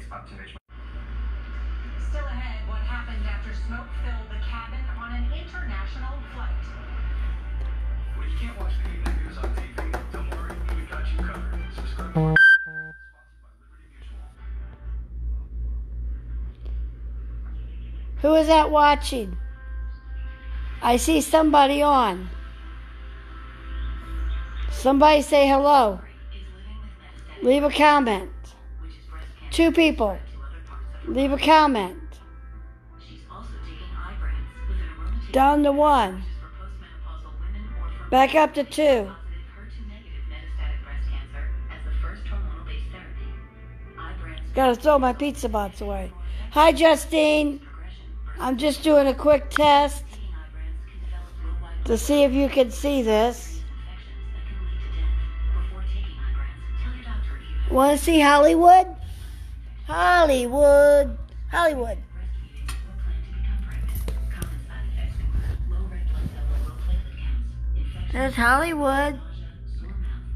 Still ahead, what happened after smoke filled the cabin on an international flight. Well, you can't watch the evening news on TV. Don't worry, we've got you covered. Subscribe. Sponsored by Liberty Mutual. Who is that watching? I see somebody on. Somebody say hello. Leave a comment. 2 people. Leave a comment. Down to 1. Back up to 2. Gotta throw my pizza box away. Hi, Justine. I'm just doing a quick test to see if you can see this. Want to see Hollywood? Hollywood. Hollywood. There's Hollywood.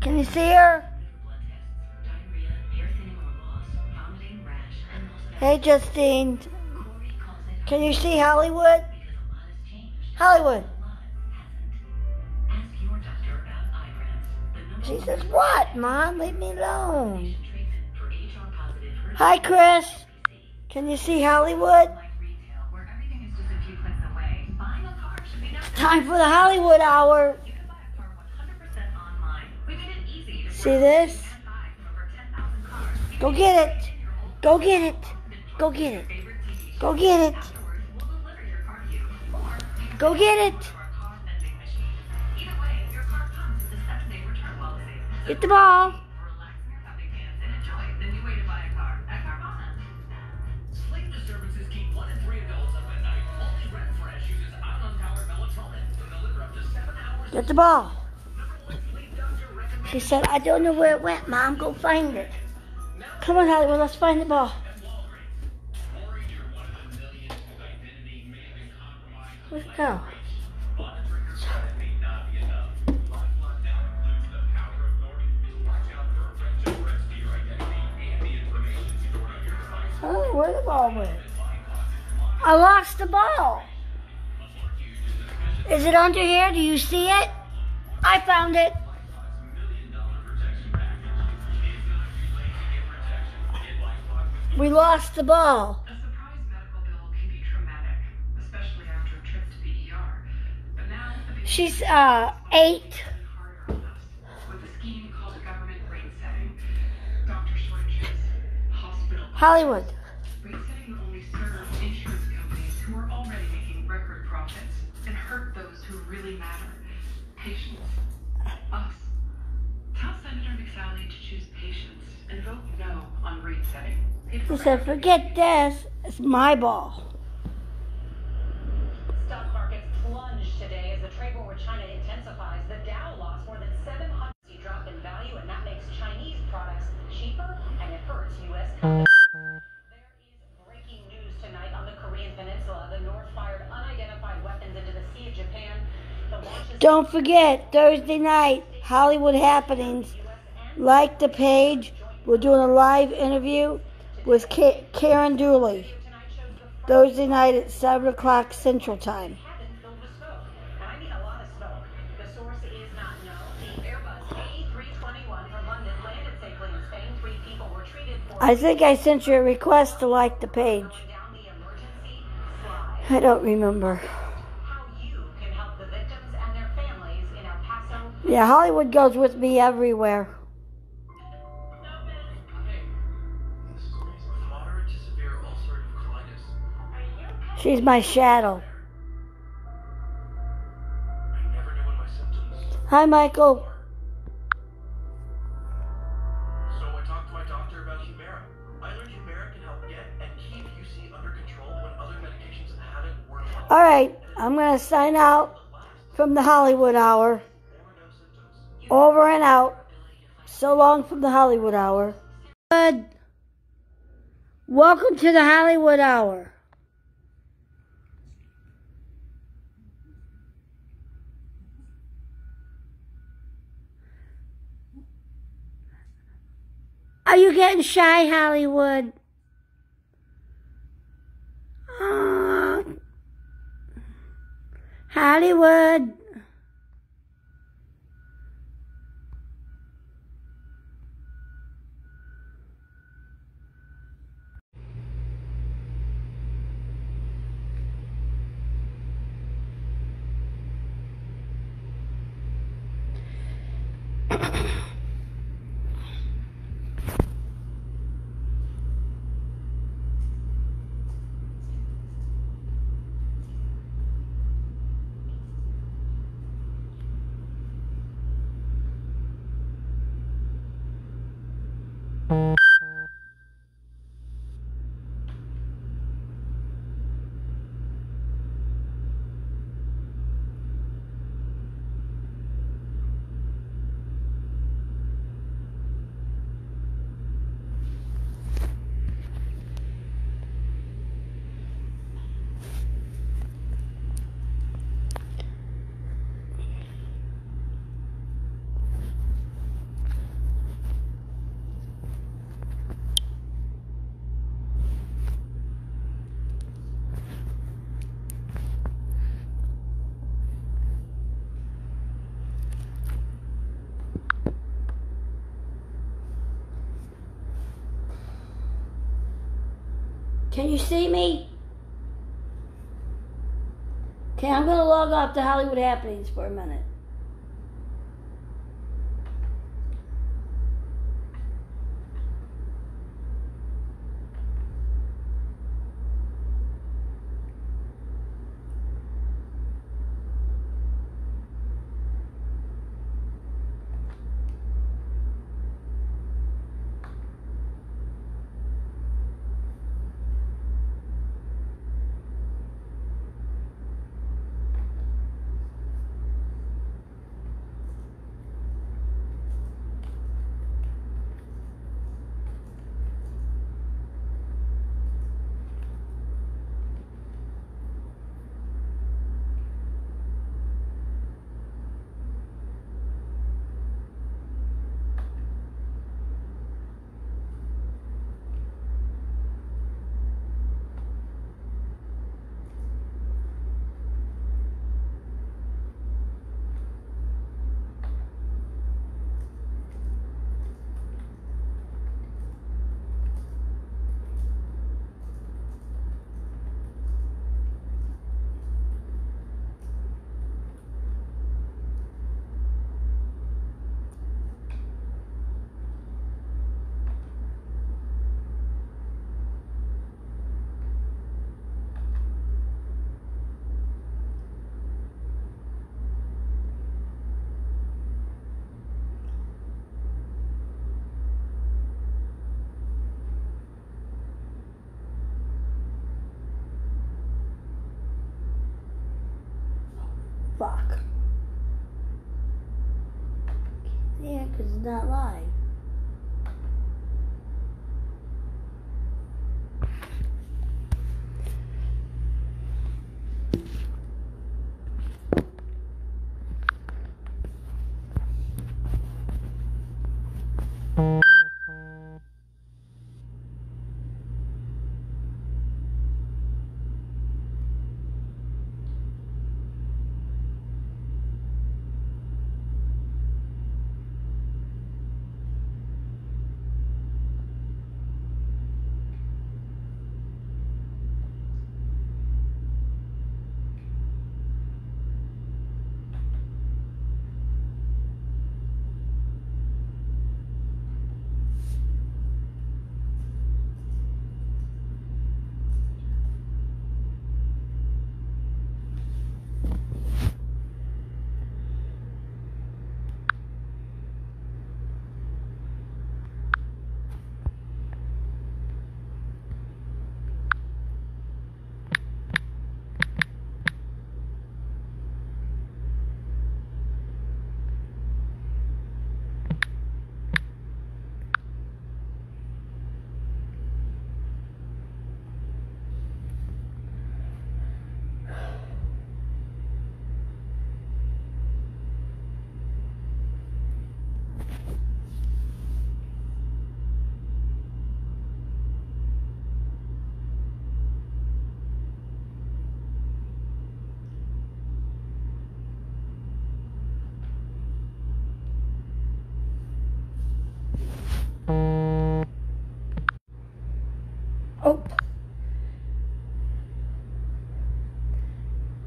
Can you see her? Hey, Justine. Can you see Hollywood? Hollywood. She says, what, Mom? Leave me alone. Hi, Chris. Can you see Hollywood? It's time for the Hollywood Hour. See this? Go get it. Go get it. Go get it. Go get it. Go get it. Get the ball. Sleep disturbances keep 1 in 3 adults up at night. Only Red Fresh uses ion-powered melatonin to deliver up to 7 hours. Get the ball. She said, I don't know where it went, Mom. Go find it. Come on, Hollywood. Let's find the ball. Where'd it go? Oh, where the ball went? I lost the ball. Is it under here? Do you see it? I found it. We lost the ball. A surprise medical bill can be traumatic, especially after a trip to the ER. But now the She's 8. with a scheme called government rate setting, doctor shortages, hospital Hollywood. rate setting only serves insurance companies who are already making record profits and hurt those who really matter. Patients. Us. Tell Senator McSally to choose patience and vote no on rate setting. She said, forget this. It's my ball. Stock markets plunged today as the trade war with China intensifies. The Dow lost more than 700 drop in value, and that makes Chinese products cheaper, and it hurts U.S. companies. There is breaking news tonight on the Korean Peninsula. The North fired unidentified weapons into the Sea of Japan. The launches Don't forget, Thursday night, Hollywood Happenings. Like the page. We're doing a live interview with Karen Dooley. Thursday night at 7 o'clock Central Time. filled with smoke. And I mean a lot of smoke. The source is not known. The Airbus A321 from London landed safely in Spain. 3 people were treated for I think I sent you a request to like the page. down the emergency slide. I don't remember. How you can help the victims and their families in El Paso. Yeah, Hollywood goes with me everywhere. Moderate to severe ulcerative colitis. She's my shadow. I never knew when my symptoms. Hi, Michael. So I talked to my doctor about Humira. I learned Humira can help get and keep UC under control when other medications haven't worked. All right, I'm going to sign out from the Hollywood Hour. Over and out. So long from the Hollywood Hour. Good. Welcome to the Hollywood Hour. Are you getting shy, Hollywood? Hollywood. Can you see me? Okay, I'm going to log off to Hollywood Happenings for a minute. Fuck. Yeah, because it's not live.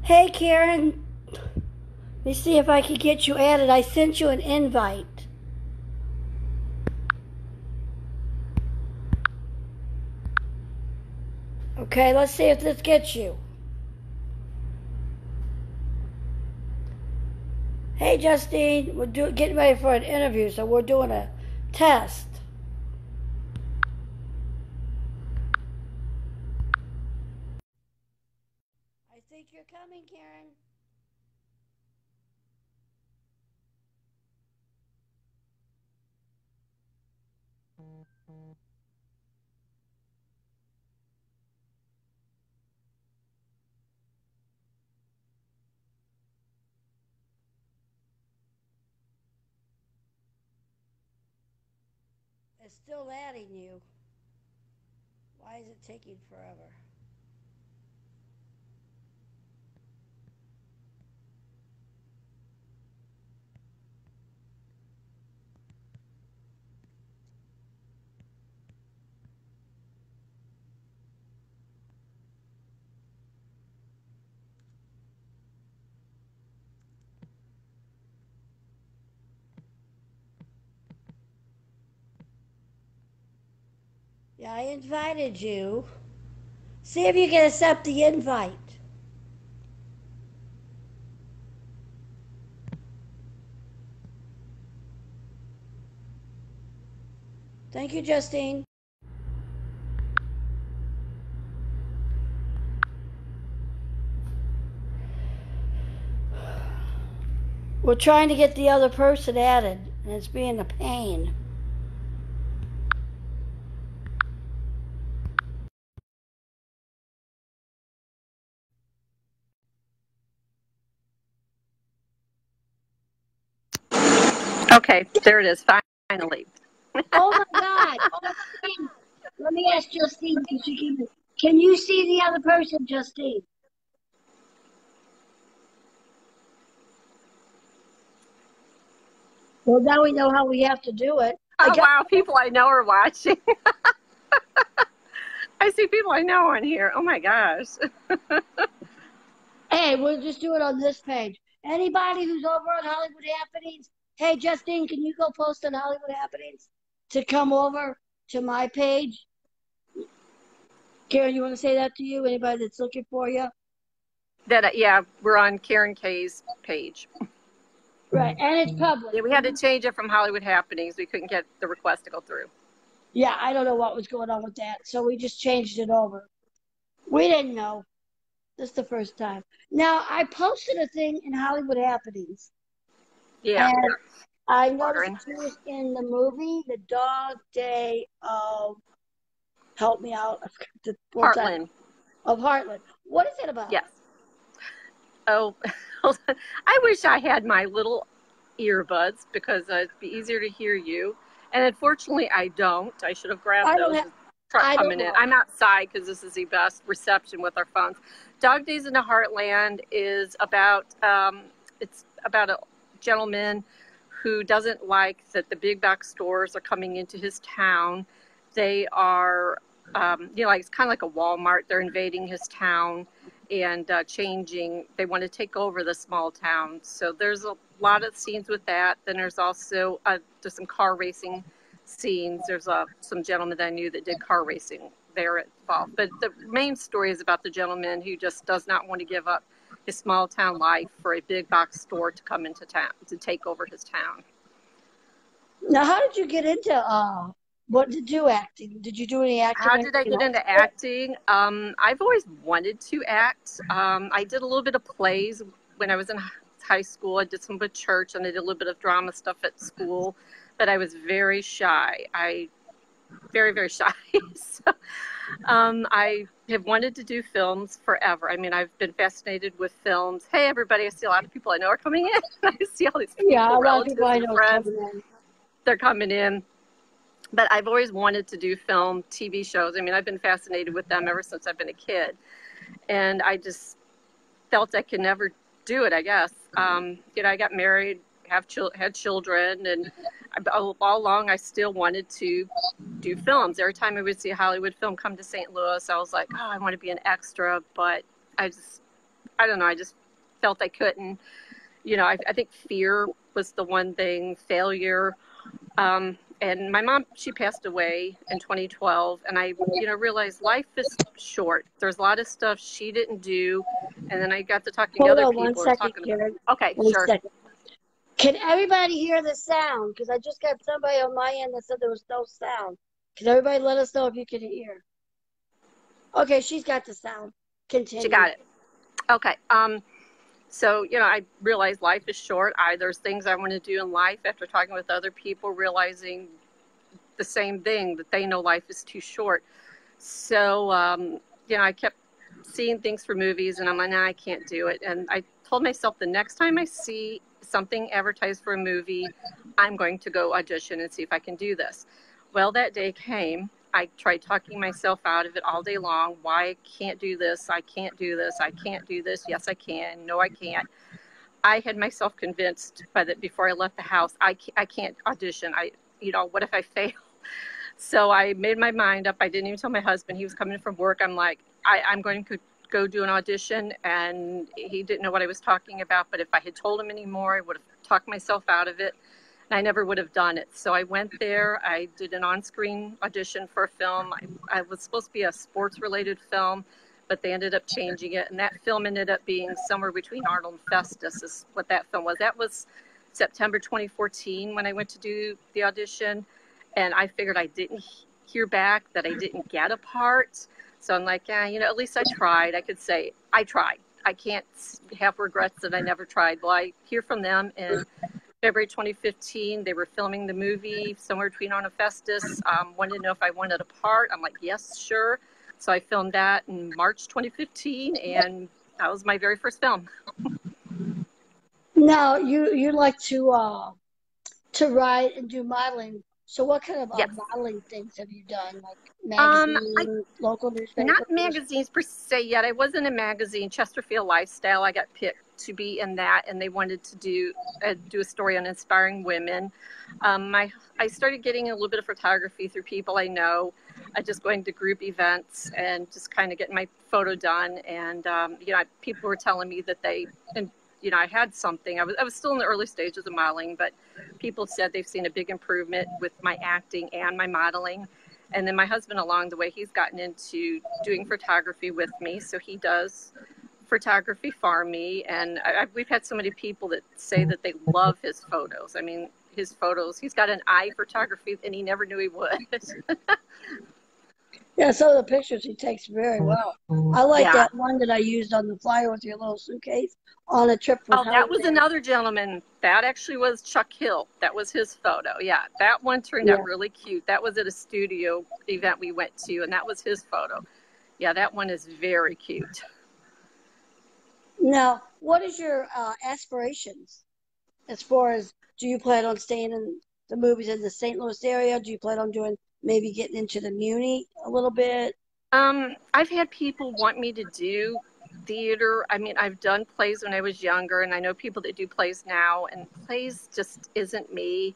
Hey, Karen. Let me see if I can get you added. I sent you an invite. Okay, let's see if this gets you. Hey, Justine, we're getting ready for an interview, so we're doing a test. I think you're coming, Karen. It's still adding you. Why is it taking forever? Yeah, I invited you. See if you can accept the invite. Thank you, Justine. We're trying to get the other person added, and it's being a pain. Okay, there it is, finally. Oh my God. Let me ask Justine if she can you see the other person, Justine? Well, now we know how we have to do it. Oh, wow, people I know are watching. I see people I know on here. Oh, my gosh. Hey, we'll just do it on this page. Anybody who's over on Hollywood Happenings, hey, Justine, can you go post on Hollywood Happenings to come over to my page? Karen, you want to say that to you? Anybody that's looking for you? Yeah, we're on Karen Kay's page. Right, and it's public. Yeah, we had to change it from Hollywood Happenings. We couldn't get the request to go through. Yeah, I don't know what was going on with that, so we just changed it over. We didn't know. This is the first time. Now, I posted a thing in Hollywood Happenings. Yeah. And I noticed she was in the movie, The Dog Day of, help me out, the Heartland. Of Heartland. What is it about? Yes. Oh, I wish I had my little earbuds because it'd be easier to hear you. And unfortunately, I don't. I should have grabbed those. Truck coming in. I'm outside because this is the best reception with our phones. Dog Days in the Heartland is about it's about a gentleman who doesn't like that the big box stores are coming into his town. They are like it's kind of like a Walmart. They're invading his town and changing. They want to take over the small town. So there's a lot of scenes with that. Then there's also there's some car racing scenes. There's some gentlemen that I knew that did car racing there involved. But the main story is about the gentleman who just does not want to give up his small town life for a big box store to come into town, to take over his town. Now, how did you get into what to do acting? Did you do any acting? How did I get into acting? I've always wanted to act. I did a little bit of plays when I was in high school. I did some with church, and I did a little bit of drama stuff at school. But I was very shy. Very, very shy. So, I have wanted to do films forever. I mean, I've been fascinated with films. Hey, everybody, I see a lot of people I know are coming in. I see all these people, relatives and friends. They're coming in. But I've always wanted to do film, TV shows. I mean, I've been fascinated with them ever since I've been a kid. And I just felt I could never do it, I guess. I got married, had children, and all along I still wanted to do films. Every time I would see a Hollywood film come to St. Louis, I was like, oh, I want to be an extra, but I just I don't know, I just felt I couldn't. You know, I think fear was the one thing, failure. And my mom, she passed away in 2012, and I, you know, realized life is short. There's a lot of stuff she didn't do, and then I got to talking to other people. 1 second, Karen. Okay, sure. Second. Can everybody hear the sound? Because I just got somebody on my end that said there was no sound. Can everybody let us know if you can hear? Okay, she's got the sound. Continue. She got it. Okay. So, you know, I realized life is short. There's things I want to do in life after talking with other people, realizing the same thing, that they know life is too short. So, you know, I kept seeing things for movies, and I'm like, nah, I can't do it. And I told myself the next time I see something advertised for a movie, I'm going to go audition and see if I can do this. Well, that day came. I tried talking myself out of it all day long. Why I can't do this? I can't do this. I can't do this. Yes, I can. No, I can't. I had myself convinced by that before I left the house. I can't audition. You know, what if I fail? So I made my mind up. I didn't even tell my husband. He was coming from work. I'm like, I'm going to go do an audition, and he didn't know what I was talking about. But if I had told him anymore, I would have talked myself out of it. I never would have done it. So I went there. I did an on-screen audition for a film. I was supposed to be a sports-related film, but they ended up changing it. And that film ended up being somewhere between Arnold and Festus is what that film was. That was September 2014 when I went to do the audition. And I figured I didn't hear back, that I didn't get a part. So I'm like, yeah, you know, at least I tried. I could say, I tried. I can't have regrets that I never tried. Well, I hear from them, and February 2015, they were filming the movie somewhere between Arnold and Festus. Wanted to know if I wanted a part. I'm like, yes, sure. So I filmed that in March 2015, and that was my very first film. Now, you like to write and do modeling. So what kind of modeling things have you done? Like magazines, local newspapers? Not magazines per se yet. I was in a magazine, Chesterfield Lifestyle. I got picked to be in that, and they wanted to do a story on inspiring women. I started getting a little bit of photography through people I know, just going to group events and just kind of getting my photo done. And you know, people were telling me that you know, I had something. I was still in the early stages of modeling, but people said they've seen a big improvement with my acting and my modeling. And then my husband, along the way, he's gotten into doing photography with me. So he does photography for me. And we've had so many people that say that they love his photos. I mean, his photos, he's got an eye for photography, and he never knew he would. Yeah, some of the pictures he takes very well. I like that one that I used on the flyer with your little suitcase on a trip. That was another gentleman. That actually was Chuck Hill. That was his photo. Yeah, that one turned out really cute. That was at a studio event we went to, and that was his photo. Yeah, that one is very cute. Now, what is your aspirations as far as, do you plan on staying in the movies in the St. Louis area? Do you plan on doing maybe getting into the Muni a little bit? I've had people want me to do theater. I mean, I've done plays when I was younger, and I know people that do plays now, and plays just isn't me.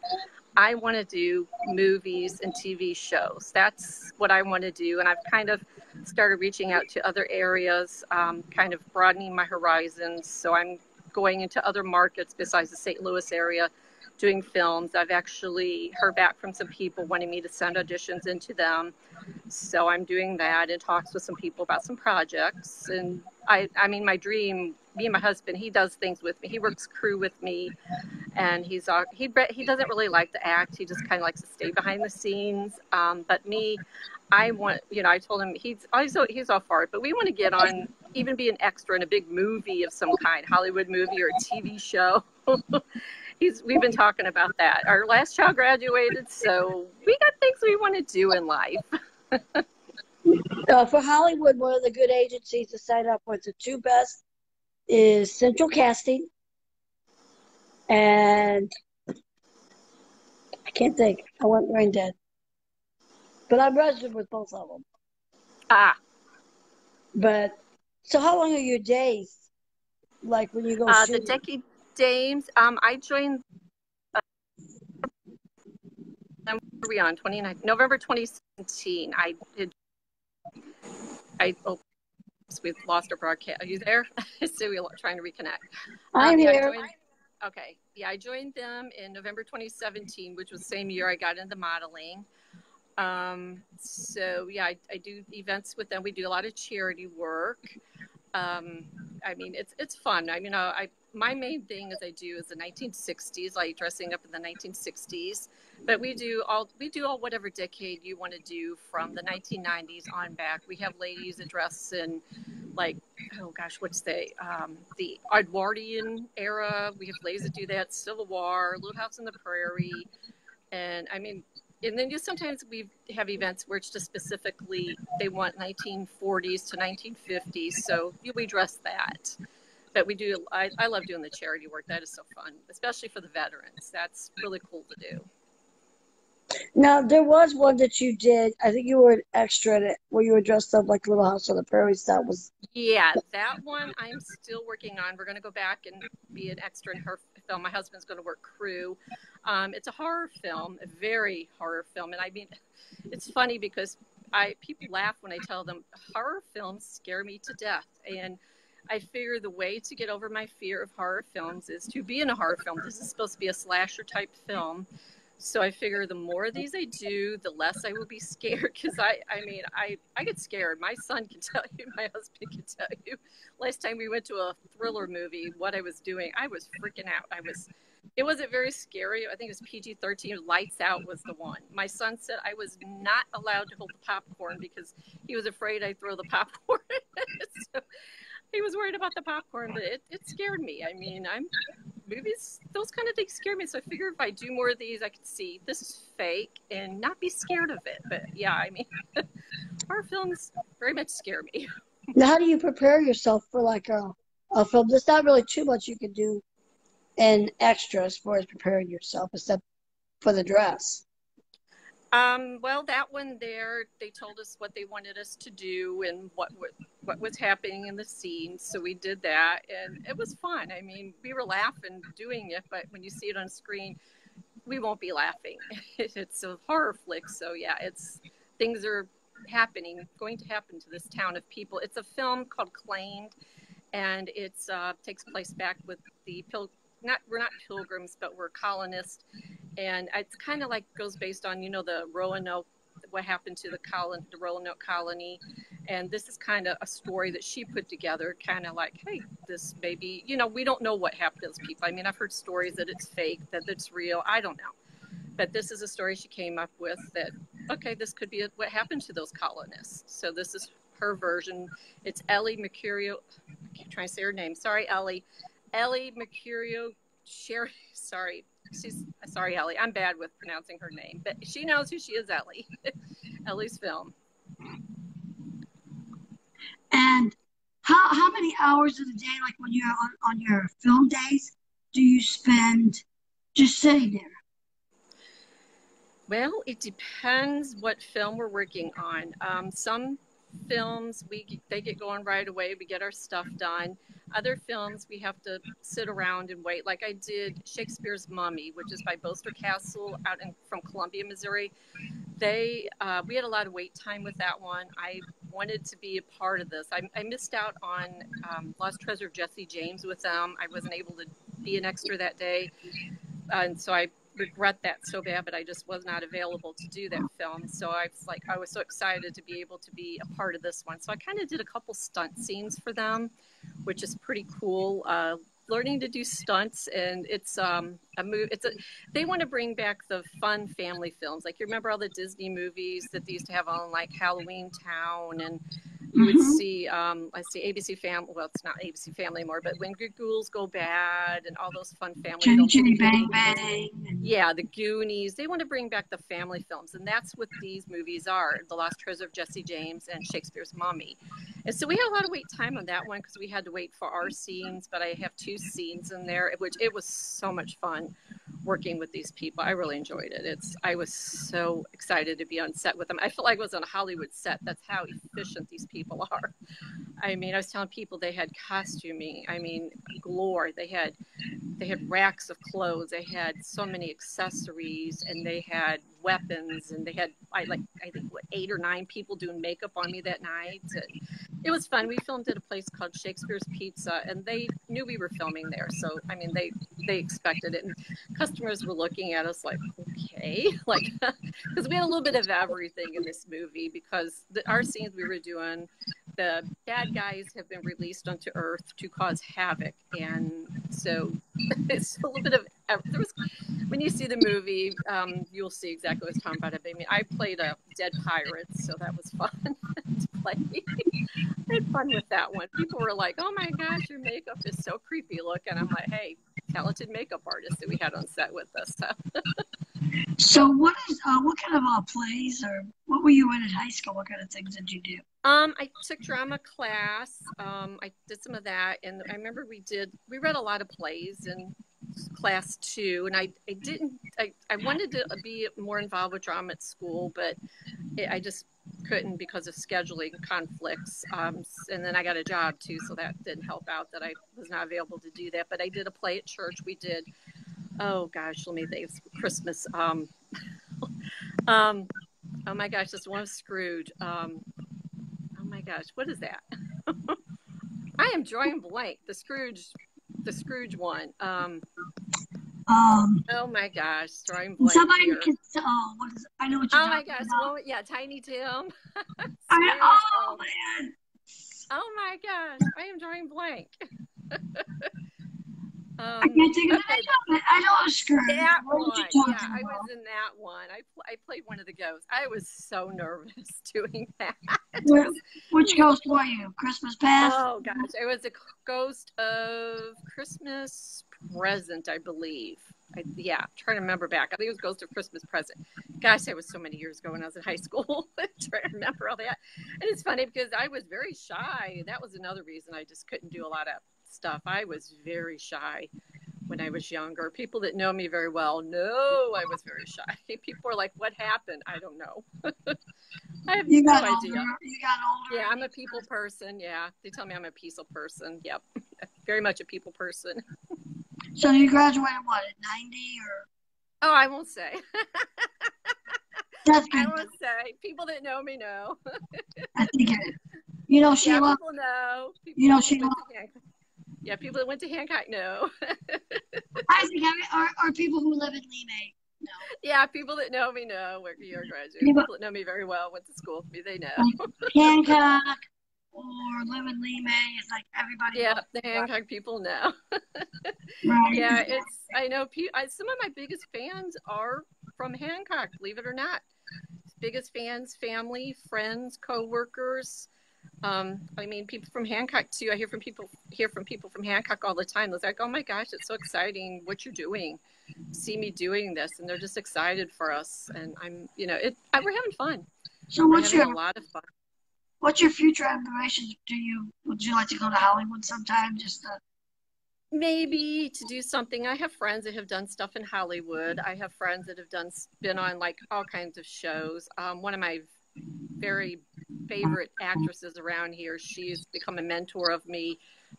I want to do movies and TV shows. That's what I want to do. And I've kind of started reaching out to other areas, kind of broadening my horizons. So I'm going into other markets besides the St. Louis area, doing films. I've actually heard back from some people wanting me to send auditions into them. So I'm doing that and talks with some people about some projects. And I mean, my dream, me and my husband, he does things with me. He works crew with me, and he doesn't really like to act. He just kind of likes to stay behind the scenes. But me, I want, you know, I told him he's all for it, but we want to get on, even be an extra in a big movie of some kind, Hollywood movie or a TV show. We've been talking about that. Our last child graduated, so we got things we want to do in life. For Hollywood, one of the good agencies to sign up with, the two best is Central Casting, and I can't think. I went brain dead. But I'm registered with both of them. But, so how long are your days? Like when you go shooting? The Decade Dames, I joined, where are we on, November 2017. we've lost our broadcast. Are you there? So we're trying to reconnect. I'm here. Okay. Yeah, I joined them in November 2017, which was the same year I got into modeling. So yeah, I do events with them. We do a lot of charity work. I mean, it's fun. I mean, my main thing is the 1960s, like dressing up in the 1960s. But we do all whatever decade you want to do from the 1990s on back. We have ladies that dress in like, oh gosh, what's the Edwardian era. We have ladies that do that, Civil War, Little House on the Prairie, and I mean. And then sometimes we have events where it's just specifically they want 1940s to 1950s, so we dress that. But we do. I love doing the charity work. That is so fun, especially for the veterans. That's really cool to do. Now, there was one that you did. I think you were an extra in it, where you were dressed up like Little House on the Prairie. That was. Yeah, that one I'm still working on. We're going to go back and be an extra in her film. My husband's going to work crew. It's a horror film, a very horror film. And I mean, it's funny because people laugh when I tell them horror films scare me to death. And I figure the way to get over my fear of horror films is to be in a horror film. This is supposed to be a slasher type film. So I figure the more of these I do, the less I will be scared. Because I mean, I get scared. My son can tell you, my husband can tell you. Last time we went to a thriller movie, what I was doing, I was freaking out. It wasn't very scary. I think it was PG-13. Lights Out was the one. My son said I was not allowed to hold the popcorn because he was afraid I'd throw the popcorn. So he was worried about the popcorn, but it scared me. I mean, movies, those kind of things scare me. So I figure if I do more of these, I can see this is fake and not be scared of it. But yeah, I mean, horror films very much scare me. Now, how do you prepare yourself for like a film? There's not really too much you can do in extra as far as preparing yourself, except for the dress. Well, that one there, they told us what they wanted us to do and what was happening in the scene. So we did that, and it was fun. I mean, we were laughing doing it, but when you see it on screen, we won't be laughing. It's a horror flick, so yeah, things are going to happen to this town of people. It's a film called Claimed, and it takes place back with the we're not pilgrims, but we're colonists. And it's kind of like goes based on, the Roanoke, what happened to the Roanoke colony. And this is kind of a story that she put together, kind of like, hey, this maybe, we don't know what happened to those people. I mean, I've heard stories that it's fake, that it's real. I don't know. But this is a story she came up with that, okay, this could be what happened to those colonists. So this is her version. It's Ellie Mercurio. I keep trying to say her name. Sorry, Ellie. Ellie Mercurio. Sorry, Ellie. I'm bad with pronouncing her name, but she knows who she is, Ellie. Ellie's film. And how many hours of the day, like when you're on your film days, do you spend just sitting there? Well, it depends what film we're working on. Some films they get going right away. We get our stuff done. Other films we have to sit around and wait. Like I did Shakespeare's Mummy, which is by Boster Castle from Columbia, Missouri. We had a lot of wait time with that one. I wanted to be a part of this. I missed out on Lost Treasure of Jesse James with them. I wasn't able to be an extra that day, and so I regret that so bad, but I just was not available to do that film. So I was so excited to be able to be a part of this one. So I kind of did a couple stunt scenes for them, which is pretty cool. Learning to do stunts, and it's a movie. They want to bring back the fun family films. Like you remember all the Disney movies that they used to have on, like Halloween Town, and you would see, ABC Family. Well, it's not ABC Family anymore, but When Good Ghouls Go Bad, and all those fun family films. Chitty Bang Bang. Yeah, the Goonies. They want to bring back the family films, and that's what these movies are: The Lost Treasure of Jesse James and Shakespeare's Mummy. And so we had a lot of wait time on that one because we had to wait for our scenes, but I have 2 scenes in there, which it was so much fun working with these people. I really enjoyed it. I was so excited to be on set with them. I felt like I was on a Hollywood set. That's how efficient these people are. I mean, I was telling people they had costuming. I mean, galore. They had racks of clothes. They had so many accessories, and they had weapons, and they had I think 8 or 9 people doing makeup on me that night. And It was fun. We filmed at a place called Shakespeare's Pizza, and they knew we were filming there. So, I mean, they expected it. And customers were looking at us like, okay, like, because we had a little bit of everything in this movie because our scenes we were doing, the bad guys have been released onto Earth to cause havoc. And so it's a little bit of, when you see the movie, you'll see exactly what I'm talking about. I mean, I played a dead pirate, so that was fun to play. I had fun with that one. People were like, oh my gosh, your makeup is so creepy looking. I'm like, hey, talented makeup artist that we had on set with us. So what kind of plays or what were you in high school? What kind of things did you do? I took drama class. I did some of that. And I remember we read a lot of plays in class too. And I wanted to be more involved with drama at school, but I just couldn't because of scheduling conflicts. And then I got a job too, so that didn't help out that I was not available to do that. But I did a play at church. We did, oh gosh, let me think, it's Christmas. Oh my gosh, this one of Scrooge. Oh my gosh, what is that? I am drawing blank. The Scrooge one. Oh my gosh, drawing blank. Somebody here. can. Oh, what is? I know what you're talking about. Well, yeah, Tiny Tim. oh man. Oh my gosh, I am drawing blank. I can't think of it. I know a Scrooge. That one. Yeah, about? I was in that one. I played one of the ghosts. I was so nervous doing that. Which ghost were you? Christmas Past? Oh gosh, it was a ghost of Christmas Present, I believe. I'm trying to remember back. I think it was Ghost of Christmas Present. Gosh, that was so many years ago when I was in high school. I'm trying to remember all that. And it's funny because I was very shy. That was another reason I just couldn't do a lot of stuff. I was very shy when I was younger. People that know me very well know I was very shy. People are like, what happened? I don't know. I have no idea. You got older? Yeah, I'm a people person. Yeah, they tell me I'm a peaceful person. Yep, very much a people person. So you graduated what, at 90 or? Oh, I won't say. That's good. I won't say. People that know me know. I think it. You know Sheila? Yeah, people know. People you know Sheila? Yeah, people that went to Hancock know. I think are people who live in Lee no. Yeah, people that know me know where you're graduating. People that know me very well, went to school with me, they know. Hancock or live in Lee is like everybody. Yeah, the Hancock people know. Right. Yeah, I know some of my biggest fans are from Hancock, believe it or not. Biggest fans, family, friends, co-workers. I mean, people from Hancock too. I hear from people from Hancock all the time. They're like, "Oh my gosh, it's so exciting what you're doing. See me doing this," and they're just excited for us. And we're having fun. So what's a lot of fun? What's your future aspirations? Would you like to go to Hollywood sometime? Maybe to do something. I have friends that have done stuff in Hollywood. I have friends that have been on like all kinds of shows. One of my very favorite actresses around here, she's become a mentor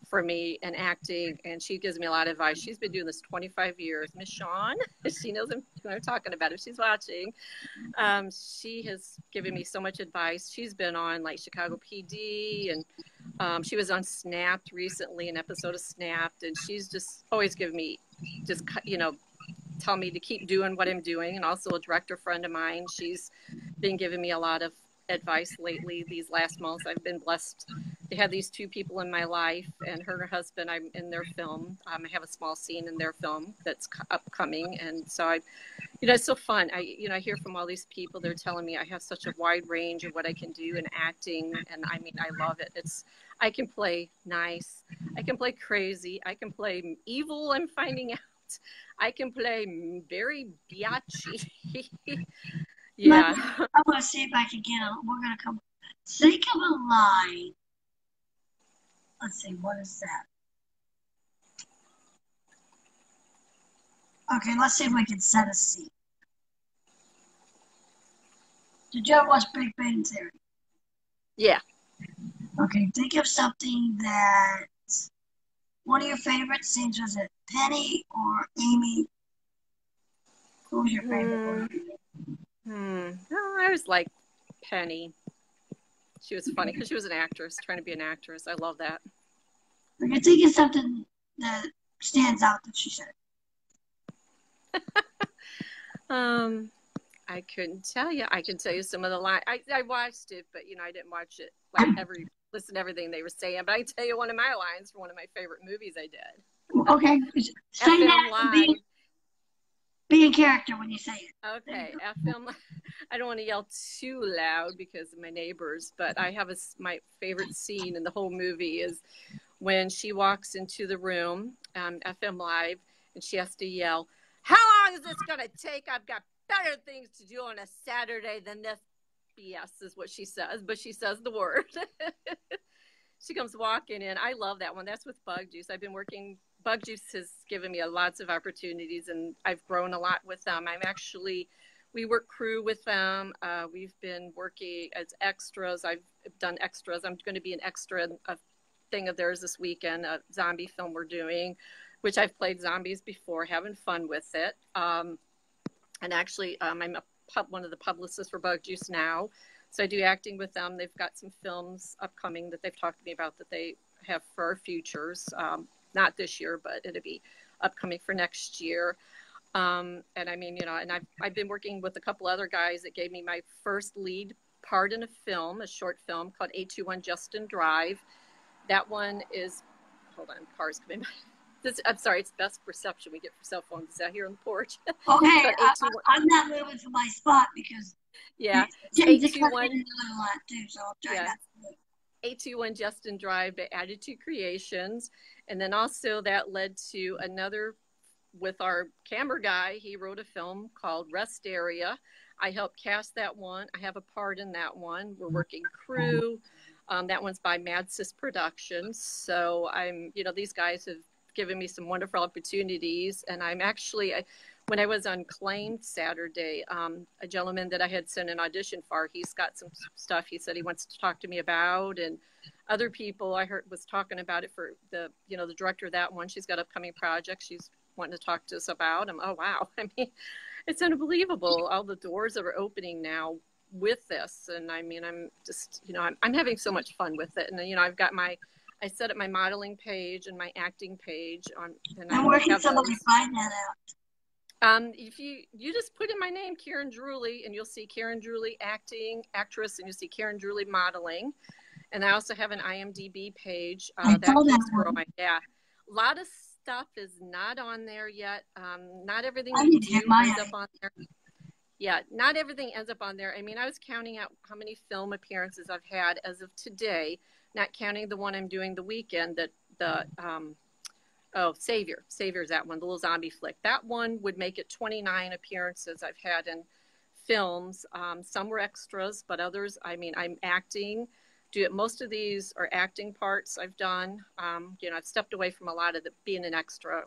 for me in acting, and she gives me a lot of advice. She's been doing this 25 years. Miss Shawn, she knows what I'm talking about if she's watching. She has given me so much advice. She's been on like Chicago PD, and she was on Snapped recently, an episode of Snapped, and she's just always given me tell me to keep doing what I'm doing. And also a director friend of mine, she's been giving me a lot of advice lately. These last months, I've been blessed to have these two people in my life, and her husband, I'm in their film. I have a small scene in their film that's upcoming. And so it's so fun. I hear from all these people, they're telling me I have such a wide range of what I can do in acting. And I mean, I love it. I can play nice. I can play crazy. I can play evil. I'm finding out. I can play very biatchy. Yeah. I want to see if I can we're going to come. Think of a line. Let's see, what is that? Okay, let's see if we can set a scene. Did you ever watch Big Bang Theory? Yeah. Okay, think of something that one of your favorite scenes. Was it Penny or Amy? Who was your favorite one? No, I was like Penny. She was funny because she was an actress, trying to be an actress. I love that. Like, I think it's something that stands out that she said. I couldn't tell you. I can tell you some of the lines. I watched it, but, I didn't watch it, like, listen to everything they were saying. But I can tell you one of my lines for one of my favorite movies I did. Okay. Say that. Be a character when you say it. Okay. I don't want to yell too loud because of my neighbors, but I have my favorite scene in the whole movie is when she walks into the room, FM Live, and she has to yell, "How long is this going to take? I've got better things to do on a Saturday than this BS," is what she says, but she says the word. She comes walking in. I love that one. That's with Bug Juice. Bug Juice has given me lots of opportunities, and I've grown a lot with them. We work crew with them. We've been working as extras. I've done extras. I'm going to be an extra in a thing of theirs this weekend, a zombie film we're doing, which I've played zombies before, having fun with it. And actually, I'm one of the publicists for Bug Juice now. So I do acting with them. They've got some films upcoming that they've talked to me about that they have for our futures. Not this year, but it'll be upcoming for next year. And I mean, and I've been working with a couple other guys that gave me my first lead part in a short film called 821 Justin Drive. That one is, hold on, cars coming by. I'm sorry, it's best reception we get for cell phones out here on the porch. Okay, I'm not moving from my spot because 821 a lot too, so I'll try not to. 821 Justin Drive by Attitude Creations, and then also that led to another with our camera guy. He wrote a film called Rest Area. I helped cast that one. I have a part in that one. We're working crew. That one's by Mad Sis Productions. So these guys have given me some wonderful opportunities. And I'm actually, when I was on Claimed Saturday, a gentleman that I had sent an audition for, he's got some stuff he said he wants to talk to me about. And other people I heard was talking about it for the director of that one. She's got upcoming projects she's wanting to talk to us about. Oh, wow. I mean, it's unbelievable. All the doors that are opening now with this. And I mean, I'm just, I'm having so much fun with it. And, I've got I set up my modeling page and my acting page on. And where can somebody find that out? If you just put in my name, Karen Drewley, and you'll see Karen Drewley actress, and you'll see Karen Drewley modeling. And I also have an IMDb page that's growing. Yeah, a lot of stuff is not on there yet. Not everything ends up on there. Yeah, not everything ends up on there. I mean, I was counting out how many film appearances I've had as of today, not counting the one I'm doing the weekend. Savior's that one, the little zombie flick. That one would make it 29 appearances I've had in films. Some were extras, but others, I mean, I'm acting. Most of these are acting parts I've done. I've stepped away from a lot of being an extra.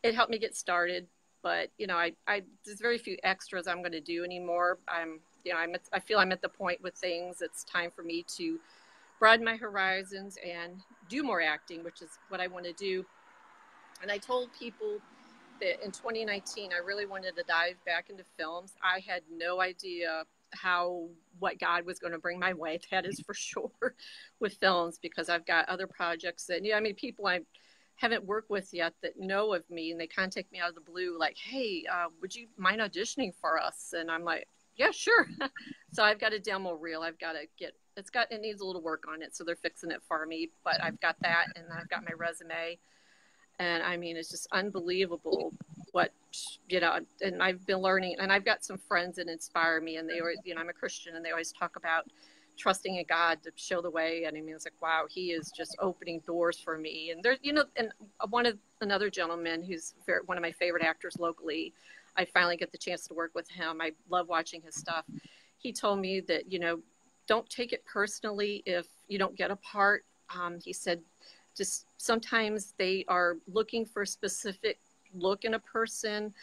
It helped me get started, but there's very few extras I'm going to do anymore. I feel I'm at the point with things. It's time for me to broaden my horizons and do more acting, which is what I want to do. And I told people that in 2019, I really wanted to dive back into films. I had no idea what God was going to bring my way. That is for sure with films, because I've got other projects that, people I haven't worked with yet that know of me, and they contact me out of the blue like, hey, would you mind auditioning for us? And I'm like, yeah, sure. So I've got a demo reel. I've got to it needs a little work on it. So they're fixing it for me, but I've got that, and I've got my resume. And I mean, it's just unbelievable what, and I've been learning, and I've got some friends that inspire me, and they always, I'm a Christian, and they always talk about trusting in God to show the way. And I mean, it's like, wow, he is just opening doors for me. And there's, and another gentleman who's one of my favorite actors locally, I finally get the chance to work with him. I love watching his stuff. He told me that, don't take it personally if you don't get a part. He said, just sometimes they are looking for a specific look in a person.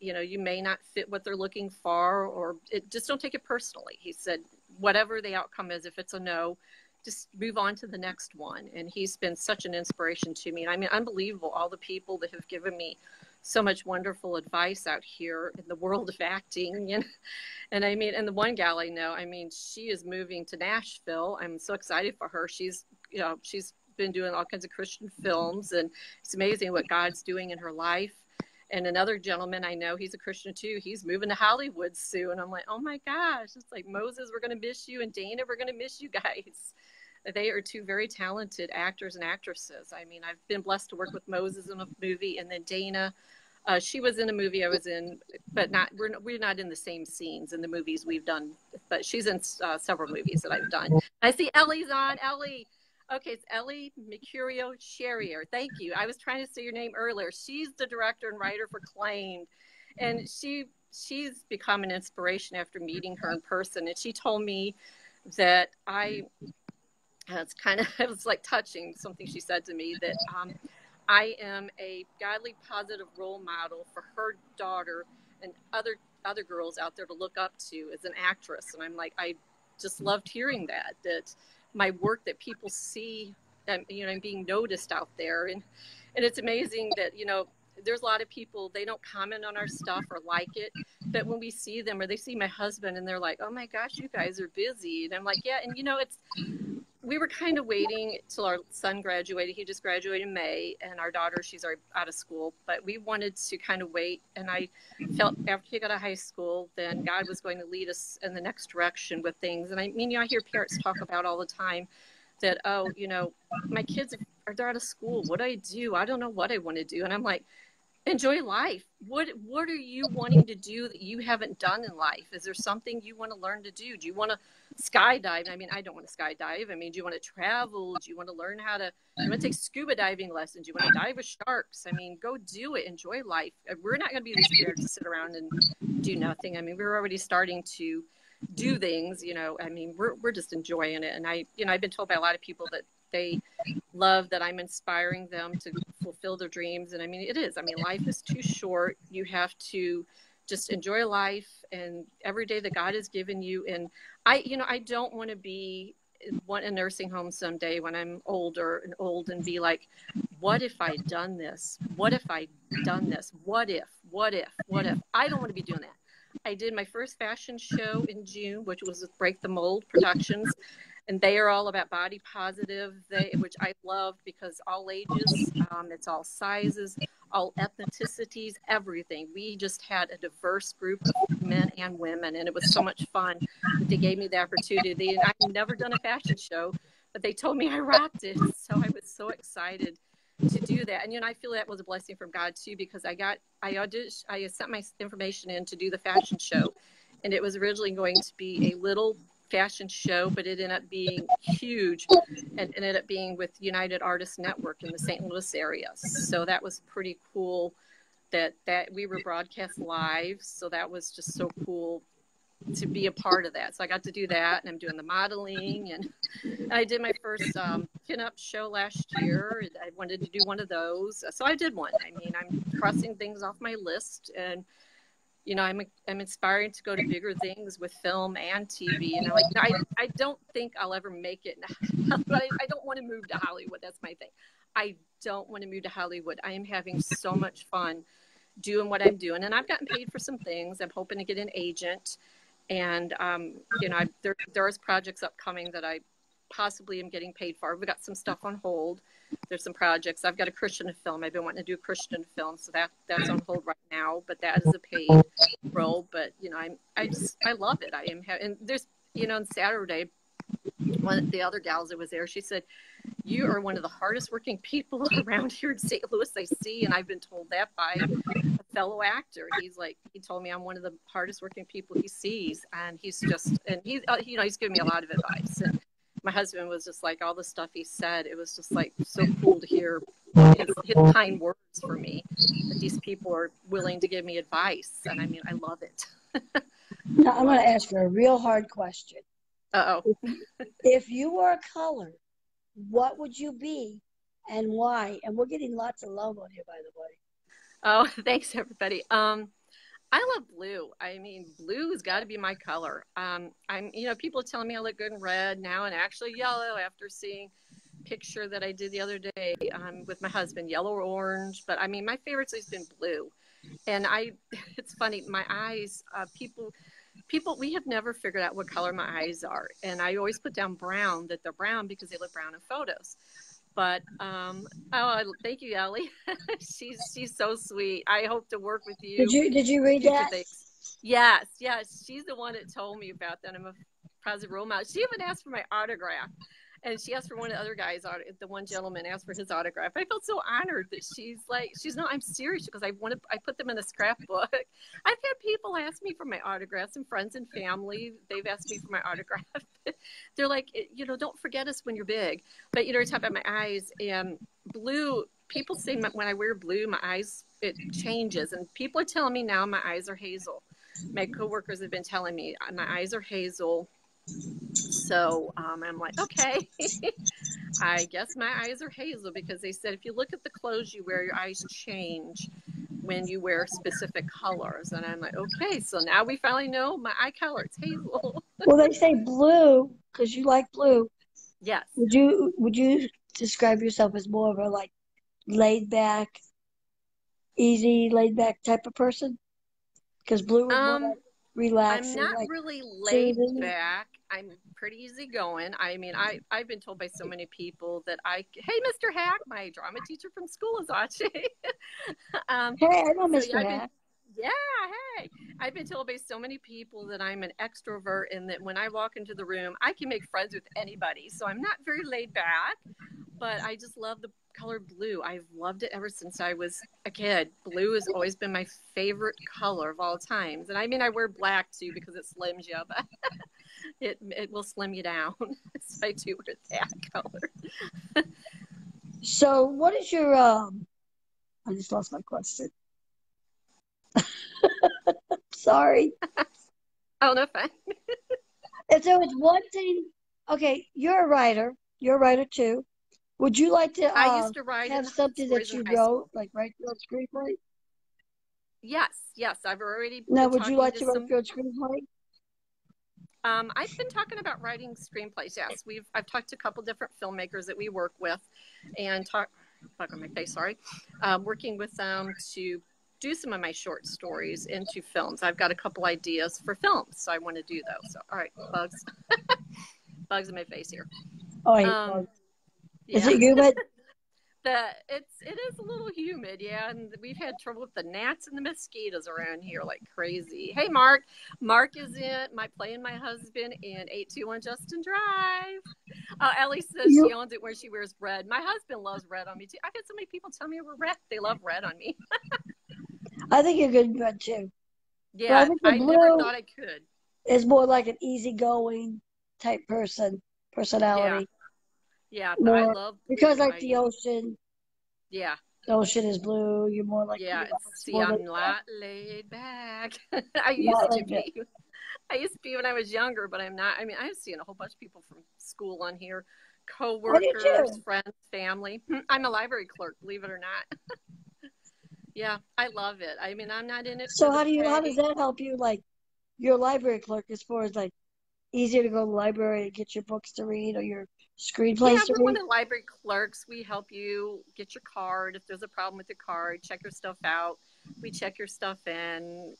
You may not fit what they're looking for, or just don't take it personally. He said, whatever the outcome is, if it's a no, just move on to the next one. And he's been such an inspiration to me. And I mean, unbelievable, all the people that have given me so much wonderful advice out here in the world of acting. And I mean, and the one gal I know, I mean, she is moving to Nashville. I'm so excited for her. She's been doing all kinds of Christian films, and it's amazing what God's doing in her life. And another gentleman I know, he's a Christian too. He's moving to Hollywood soon. I'm like, oh my gosh, it's like, Moses, we're going to miss you, and Dana, we're going to miss you guys. They are two very talented actors and actresses. I mean, I've been blessed to work with Moses in a movie, and then Dana, she was in a movie I was in, but we're not in the same scenes in the movies we've done. But she's in several movies that I've done. I see Ellie's on. Ellie. Okay, it's Ellie Mercurio Sherrier. Thank you. I was trying to say your name earlier. She's the director and writer for Claimed, and she's become an inspiration after meeting her in person. And she told me that it was like touching, something she said to me, that I am a godly, positive role model for her daughter and other girls out there to look up to as an actress. And I'm like, I just loved hearing that my work, that people see, and I'm being noticed out there. And it's amazing that, there's a lot of people, they don't comment on our stuff or like it, but when we see them, or they see my husband and they're like, oh my gosh, you guys are busy. And I'm like, yeah. And we were kind of waiting till our son graduated. He just graduated in May, and our daughter, she's already out of school, but we wanted to kind of wait. And I felt after he got out of high school, then God was going to lead us in the next direction with things. And I mean, I hear parents talk about all the time that, oh, my kids they're out of school. What do I do? I don't know what I want to do. And I'm like, enjoy life. What are you wanting to do that you haven't done in life? Is there something you want to learn to do? Do you want to skydive? I mean, I don't want to skydive. I mean, do you want to travel? Do you want to learn you want to take scuba diving lessons? Do you want to dive with sharks? I mean, go do it. Enjoy life. We're not going to be these parents to sit around and do nothing. I mean, we're already starting to do things, I mean, we're just enjoying it. And I've been told by a lot of people that they love that I'm inspiring them to fulfill their dreams. And I mean, it is. I mean, life is too short. You have to just enjoy life and every day that God has given you. And I don't want to be in a nursing home someday when I'm old and be like, what if I'd done this? What if I'd done this? What if? I don't want to be doing that. I did my first fashion show in June, which was with Break the Mold Productions. And they are all about body positive, which I love, because all ages, it's all sizes, all ethnicities, everything. We just had a diverse group of men and women, and it was so much fun. They gave me the opportunity. And I've never done a fashion show, but they told me I rocked it. So I was so excited to do that. And, I feel that was a blessing from God too, because I sent my information in to do the fashion show, and it was originally going to be a little fashion show, but it ended up being huge, and ended up being with United Artists Network in the St. Louis area. So that was pretty cool that we were broadcast live. So that was just so cool to be a part of that. So I got to do that, and I'm doing the modeling, and I did my first pinup show last year. I wanted to do one of those, so I did one. I mean, I'm crossing things off my list, and I'm inspiring to go to bigger things with film and TV. And I don't think I'll ever make it. But I don't want to move to Hollywood. That's my thing. I don't want to move to Hollywood. I am having so much fun doing what I'm doing, and I've gotten paid for some things. I'm hoping to get an agent, and there's projects upcoming that I possibly am getting paid for. We've got some stuff on hold. There's some projects. I've got a Christian film. I've been wanting to do a Christian film, so that's on hold right now. But that is a paid role. But I love it. And there's on Saturday, one of the other gals that was there, she said, "You are one of the hardest working people around here in St. Louis I see," and I've been told that by a fellow actor. He told me I'm one of the hardest working people he sees, and he's giving me a lot of advice. And my husband was just like, all the stuff he said, it was just like so cool to hear his kind words for me, that these people are willing to give me advice. And I mean, I love it. Now I'm going to ask you a real hard question. Uh-oh. If you were a color, what would you be and why? And we're getting lots of love on here, by the way. Oh, thanks everybody. I love blue. I mean, blue has got to be my color. People are telling me I look good in red now, and actually yellow after seeing picture that I did the other day with my husband, yellow or orange. But I mean, my favorite's always been blue. And it's funny, my eyes, people, we have never figured out what color my eyes are. And I always put down brown, that they're brown because they look brown in photos. But, thank you, Ellie. she's so sweet. I hope to work with you. Did you read that? Yes. She's the one that told me about that. I'm a positive role model. She even asked for my autograph. And she asked for one of the other guys, the one gentleman asked for his autograph. I felt so honored that I'm serious, because I put them in a scrapbook. I've had people ask me for my autographs, and friends and family, they've asked me for my autograph. They're like, don't forget us when you're big. But, you're talking about my eyes, and blue, people say when I wear blue, my eyes, it changes. And people are telling me now my eyes are hazel. My coworkers have been telling me my eyes are hazel. So I'm like, okay, I guess my eyes are hazel, because they said if you look at the clothes you wear, your eyes change when you wear specific colors. And I'm like, okay, so now we finally know my eye color. It's hazel. Well, they say blue because you like blue. Yes. Would you describe yourself as more of a like laid back, easy, laid back type of person? Because blue is more like relaxing. I'm not like really laid back. I'm pretty easygoing. I mean, I've been told by so many people that hey, Mr. Hack, my drama teacher from school, is watching. Hey, I know Mr. Hack. Yeah, hey. I've been told by so many people that I'm an extrovert, and that when I walk into the room, I can make friends with anybody. So I'm not very laid back, but I just love the color blue. I've loved it ever since I was a kid. Blue has always been my favorite color of all times. And I mean, I wear black too because it slims you, but it will slim you down. So I do wear that color. So what is your, I just lost my question. Sorry. Oh, no, fine. If there was one thing, okay, you're a writer too. Would you like to, I used to write have something that you wrote, like write your own screenplay? Yes, I've already. Now, would you like to write your own screenplay? I've been talking about writing screenplays. Yes, I've talked to a couple different filmmakers that we work with, and fuck on my face, sorry, working with them to do some of my short stories into films. I've got a couple ideas for films, so I want to do those. So, all right, bugs, bugs in my face here. Oh, I hate bugs. Yeah. Is it humid? It is a little humid, yeah, and we've had trouble with the gnats and the mosquitoes around here like crazy. Hey, Mark is playing my husband in 821 Justin Drive. Ellie says she owns it where she wears red. My husband loves red on me too. I've had so many people tell me I wear red. They love red on me. I think you're good in red too. Yeah, I never thought I could. Is more like an easygoing type personality. Yeah, but I love blue. Because like the ocean. Yeah. The ocean is blue. You're more like I'm not laid back. I used to be when I was younger, but I'm not. I mean, I've seen a whole bunch of people from school on here, coworkers, friends, family. I'm a library clerk, believe it or not. Yeah, I love it. I mean, I'm not in it. So how does that help you? Like, you're a library clerk as far as like easier to go to the library and get your books to read or your screenplays to read? We're one of the library clerks. We help you get your card. If there's a problem with your card, check your stuff out. We check your stuff in.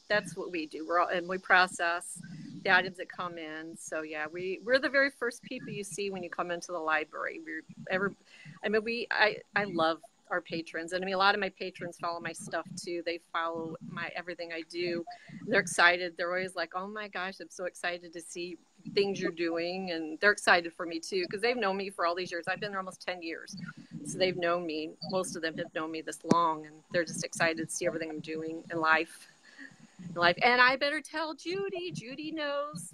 That's what we do. And we process the items that come in. So yeah, we're the very first people you see when you come into the library. I love our patrons, and I mean, a lot of my patrons follow my stuff too. They follow everything I do. They're excited. They're always like, oh my gosh, I'm so excited to see things you're doing. And they're excited for me too, because they've known me for all these years. I've been there almost 10 years. So they've known me. Most of them have known me this long, and they're just excited to see everything I'm doing in life. And I better tell Judy. Judy knows.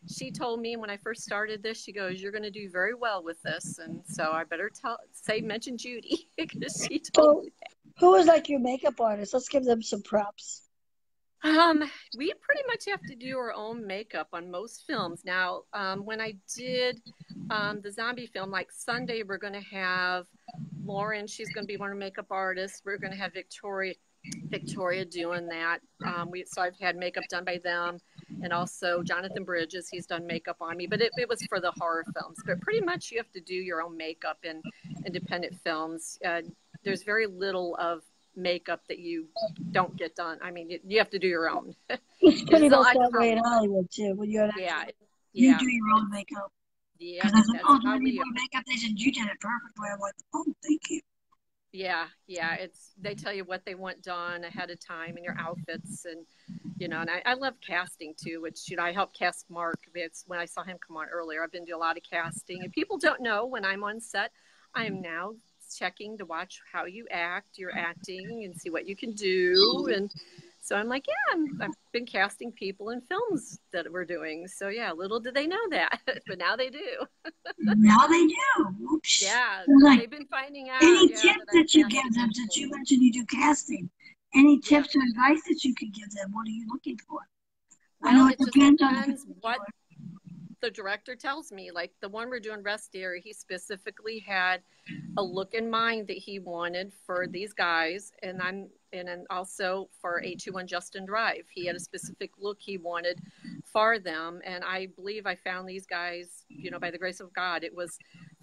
She told me when I first started this, she goes, you're going to do very well with this. And so I better mention Judy, because she told me that. Who is like your makeup artist? Let's give them some props. We pretty much have to do our own makeup on most films. Now, when I did the zombie film, like Sunday, we're going to have Lauren. She's going to be one of our makeup artists. We're going to have Victoria doing that. So I've had makeup done by them. and also Jonathan Bridges. He's done makeup on me, but it was for the horror films. But pretty much you have to do your own makeup in independent films. There's very little of makeup that you don't get done. I mean, you have to do your own. It's pretty much that way in Hollywood too. When you're you do your own makeup. Yeah, because I said, that's "Oh, do how I need we more makeup?" They said, "You did it perfectly." I'm like, "Oh, thank you." Yeah, they tell you what they want done ahead of time in your outfits, and and I love casting too, which I helped cast Mark. It's when I saw him come on earlier. I've been doing a lot of casting, and people don't know when I'm on set. I am now checking to watch how you act, your acting, and see what you can do. And so I'm like, yeah, I've been casting people in films that we're doing. So yeah, little did they know that, but now they do. Now they do. Oops. Yeah, Like, they've been finding out. any Yeah, tips that you give them, since you mentioned you do casting, any tips or advice that you could give them? What are you looking for? Well, I know it just depends what the director tells me. Like the one we're doing, Rest Area, he specifically had a look in mind that he wanted for these guys, and then also for 821 Justin Drive, he had a specific look he wanted for them. And I believe I found these guys, by the grace of God. It was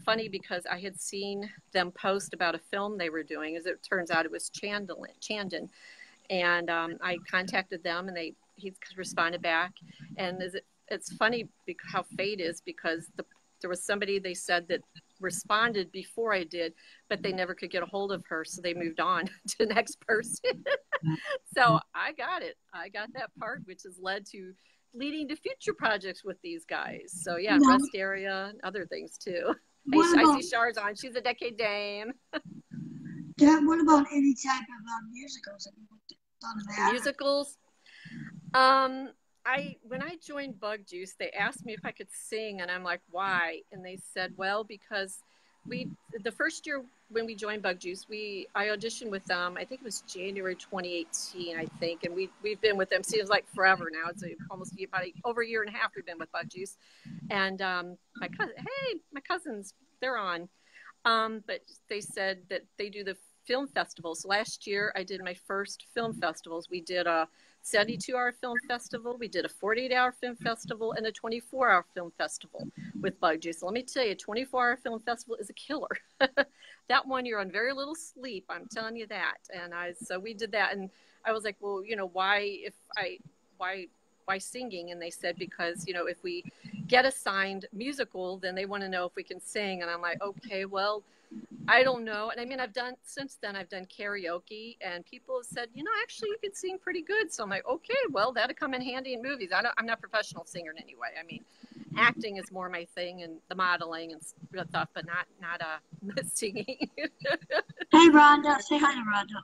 funny because I had seen them post about a film they were doing. As it turns out, it was Chandon, and I contacted them, and he responded back. And it's funny how fate is, because there was somebody they said that responded before I did, but they never could get a hold of her, so they moved on to the next person. So I got it. I got that part, which has leading to future projects with these guys. So yeah, Rest Area and other things too. I see Char's on. She's a decade dame. What about any type of musicals? Have you thought of that? Musicals? When I joined Bug Juice, they asked me if I could sing, and I'm like, why? And they said, well, because the first year when we joined Bug Juice, I auditioned with them. I think it was January 2018, I think, and we've been with them. Seems like forever now. It's almost over a year and a half we've been with Bug Juice. And my cousins, they're on. But they said that they do the film festivals. Last year, I did my first film festivals. We did a 72-hour film festival. We did a 48-hour film festival and a 24-hour film festival with Bug Juice. So let me tell you, a 24-hour film festival is a killer. That one, you're on very little sleep. I'm telling you that. And so we did that. And I was like, well, why singing? And they said, because, if we get assigned musical, then they want to know if we can sing. And I'm like, okay, well, I don't know. And I mean, since then I've done karaoke, and people have said, actually you could sing pretty good. So I'm like, okay, well, that'll come in handy in movies. I'm not a professional singer in any way. I mean, acting is more my thing, and the modeling and stuff, but not singing. Hey, Rhonda. Say hi to Rhonda.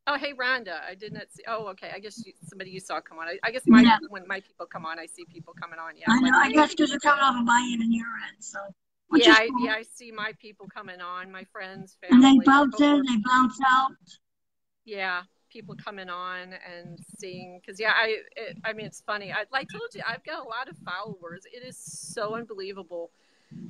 Oh, hey, Rhonda. I did not see. Oh, okay. I guess somebody you saw come on. I guess when my people come on, I see people coming on. Yeah. I know. I guess because they're coming off of my end and your end, so. I see my people coming on, my friends, family. And they bounce in, they bounce out. Yeah, people coming on and seeing, because I mean, it's funny. I told you, I've got a lot of followers. It is so unbelievable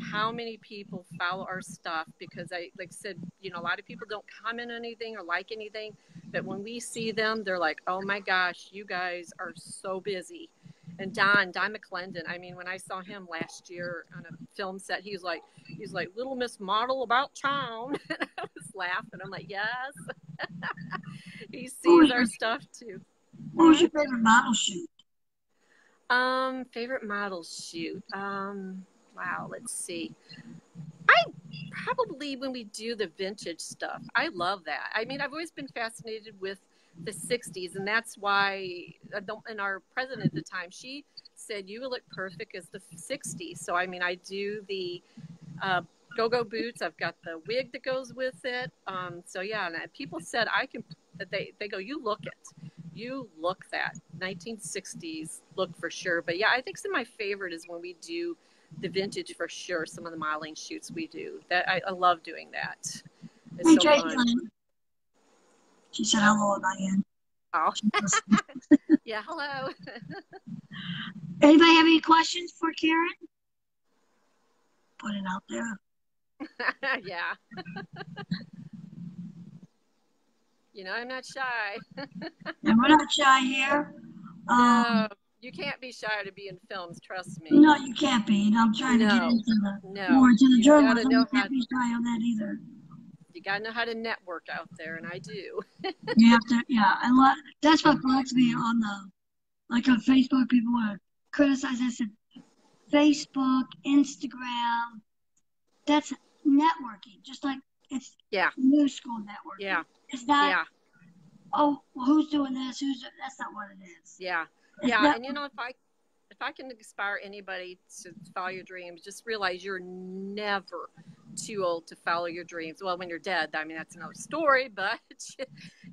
how many people follow our stuff, because like I said, a lot of people don't comment on anything or like anything, but when we see them, they're like, oh my gosh, you guys are so busy. And Don McClendon, I mean, when I saw him last year on a film set, he's like Little Miss Model about town. And I was laughing. I'm like, yes. He sees our stuff too. What was your favorite model shoot? Favorite model shoot. Wow, let's see. I probably, when we do the vintage stuff, I love that. I mean, I've always been fascinated with the 60s, and that's why and our president at the time, she said you would look perfect as the 60s. So I mean, I do the go-go boots, I've got the wig that goes with it, so yeah. And people said they go, you look that 1960s look for sure. But yeah, I think some of my favorite is when we do the vintage for sure. Some of the modeling shoots we do, that I love doing that. It's so fun. She said hello at my end. Oh. Yeah, hello. Anybody have any questions for Karen? Put it out there. Yeah. I'm not shy. And we're not shy here. No. You can't be shy to be in films, trust me. No, you can't be. And I'm trying to get into the more into the journalism. You can't be shy on that either. You gotta know how to network out there, and I do. You have to, yeah. That's what bugs me on on Facebook. People want to criticize. I said, Facebook, Instagram, that's networking. Just like it's new school networking. Yeah. It's not. Oh, who's doing this? That's not what it is. Yeah. And you know, if I can inspire anybody to follow your dreams, just realize you're never too old to follow your dreams. Well, when you're dead, I mean, that's another story, but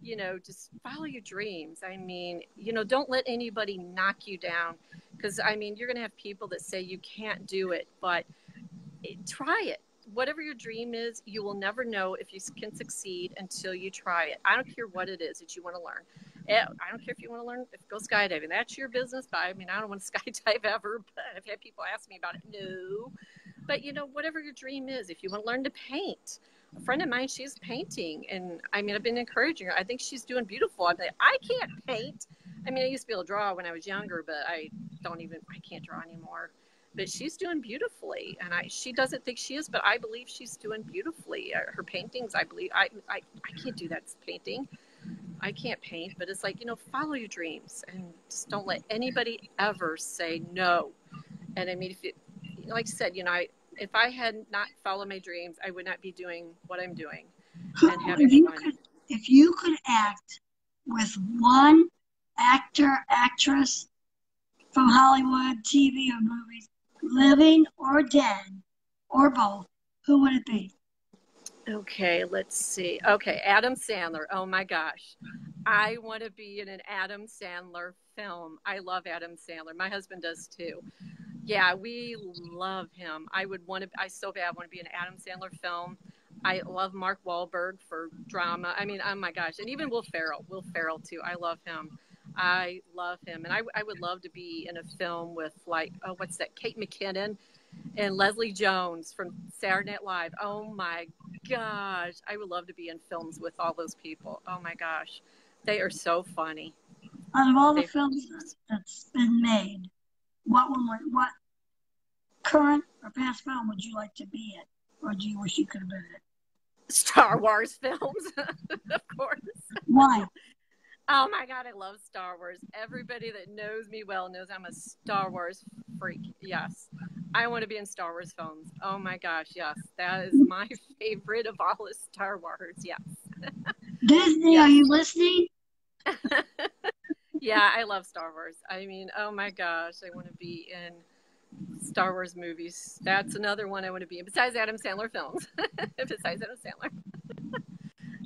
you know, just follow your dreams. I mean, you know, don't let anybody knock you down, because I mean, you're going to have people that say you can't do it, but try it. Whatever your dream is, you will never know if you can succeed until you try it. I don't care what it is that you want to learn. I don't care if you want to learn, go skydiving. That's your business. But I mean, I don't want to skydive ever, but I've had people ask me about it. No. But, you know, whatever your dream is, if you want to learn to paint. A friend of mine, she's painting. And, I mean, I've been encouraging her. I think she's doing beautiful. I'm like, I can't paint. I mean, I used to be able to draw when I was younger, but I can't draw anymore. But she's doing beautifully, and she doesn't think she is, but I believe she's doing beautifully. Her paintings, I believe, I can't do that painting. I can't paint, but it's like, you know, follow your dreams and just don't let anybody ever say no. And I mean, if you, like I said, you know, if I had not followed my dreams, I would not be doing what I'm doing and having fun. If you could act with one actor, actress from Hollywood, TV, or movies, living or dead, or both, who would it be? Okay, let's see. Okay, Adam Sandler. Oh my gosh. I want to be in an Adam Sandler film. I love Adam Sandler. My husband does too. Yeah, we love him. I so bad want to be in an Adam Sandler film. I love Mark Wahlberg for drama. I mean, oh my gosh. And even Will Ferrell too. I love him. I love him. And I would love to be in a film with, like, what's that? Kate McKinnon and Leslie Jones from Saturday Night Live. Oh my gosh. I would love to be in films with all those people. Oh my gosh. They are so funny. Out of all the films that's been made, what current or past film would you like to be in? Or do you wish you could have been in it? Star Wars films, of course. Why? Oh my God, I love Star Wars. Everybody that knows me well knows I'm a Star Wars freak. Yes. I want to be in Star Wars films. Oh my gosh, yes. That is my favorite of all is Star Wars, yes. Disney, yes. Are you listening? Yeah, I love Star Wars. I mean, oh my gosh, I want to be in Star Wars movies. That's another one I want to be in, besides Adam Sandler films. Besides Adam Sandler.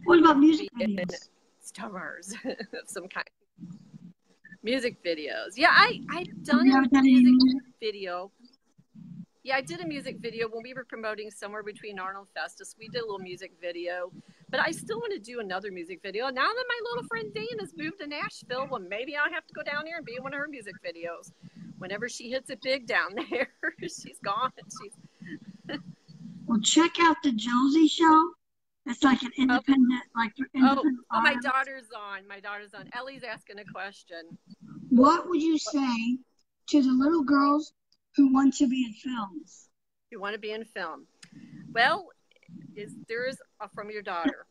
What about music videos? Star Wars of some kind. Music videos. Yeah, I've done a music video. Yeah, I did a music video when we were promoting Somewhere Between Arnold Festus. We did a little music video, but I still want to do another music video. Now that my little friend Dane has moved to Nashville, well, maybe I'll have to go down there and be in one of her music videos. Whenever she hits it big down there, she's gone. Well, check out the Josie Show. It's like an independent, my daughter's on. Ellie's asking a question. What would you say to the little girls who want to be in films? You want to be in film? Well, there is from your daughter.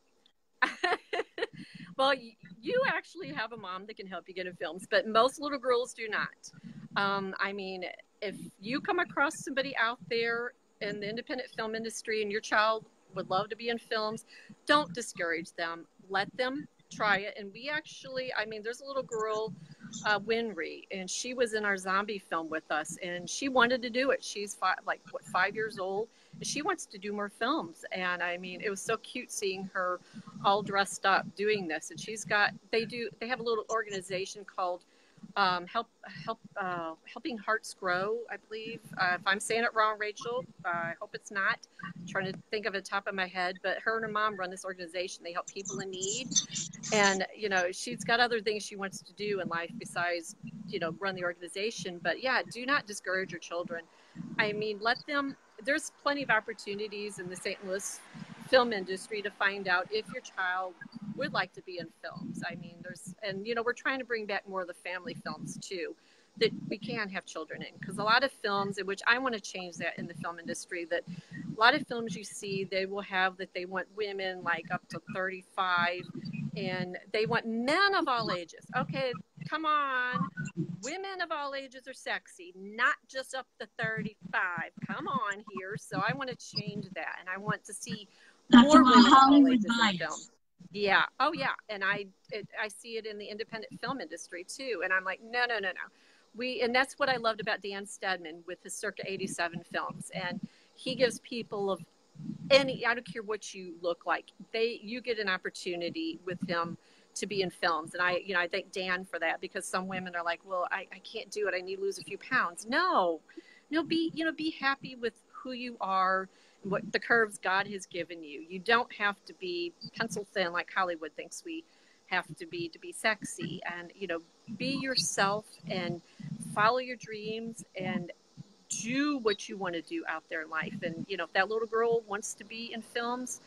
Well, you actually have a mom that can help you get in films, but most little girls do not. I mean, if you come across somebody out there in the independent film industry and your child would love to be in films, don't discourage them. Let them try it. And we actually, I mean, there's a little girl, Winry, and she was in our zombie film with us, and she wanted to do it. She's 5 years old, and she wants to do more films. And I mean, it was so cute seeing her all dressed up doing this. And they have a little organization called Helping Hearts Grow, I believe. If I'm saying it wrong, Rachel, I hope it's not. I'm trying to think of it top of my head, but her and her mom run this organization. They help people in need, and you know, she's got other things she wants to do in life besides, you know, run the organization. But yeah, do not discourage your children. I mean, let them. There's plenty of opportunities in the St. Louis film industry to find out if your child would like to be in films. I mean, and you know, we're trying to bring back more of the family films too, that we can have children in, because a lot of films, in which I want to change that in the film industry, that a lot of films you see, they will have that they want women like up to 35, and they want men of all ages. Okay, come on. Women of all ages are sexy, not just up to 35. Come on here. So I want to change that, and I want to see more women of all ages in film. Yeah. Oh, yeah. And I see it in the independent film industry too. And I'm like, no. And that's what I loved about Dan Stedman with his Circa 87 films. And he gives people of any, I don't care what you look like, you get an opportunity with him to be in films. And I thank Dan for that, because some women are like, well, I can't do it. I need to lose a few pounds. No, be happy with who you are, what the curves God has given you. You don't have to be pencil thin like Hollywood thinks we have to be sexy. And, be yourself and follow your dreams and do what you want to do out there in life. And, if that little girl wants to be in films,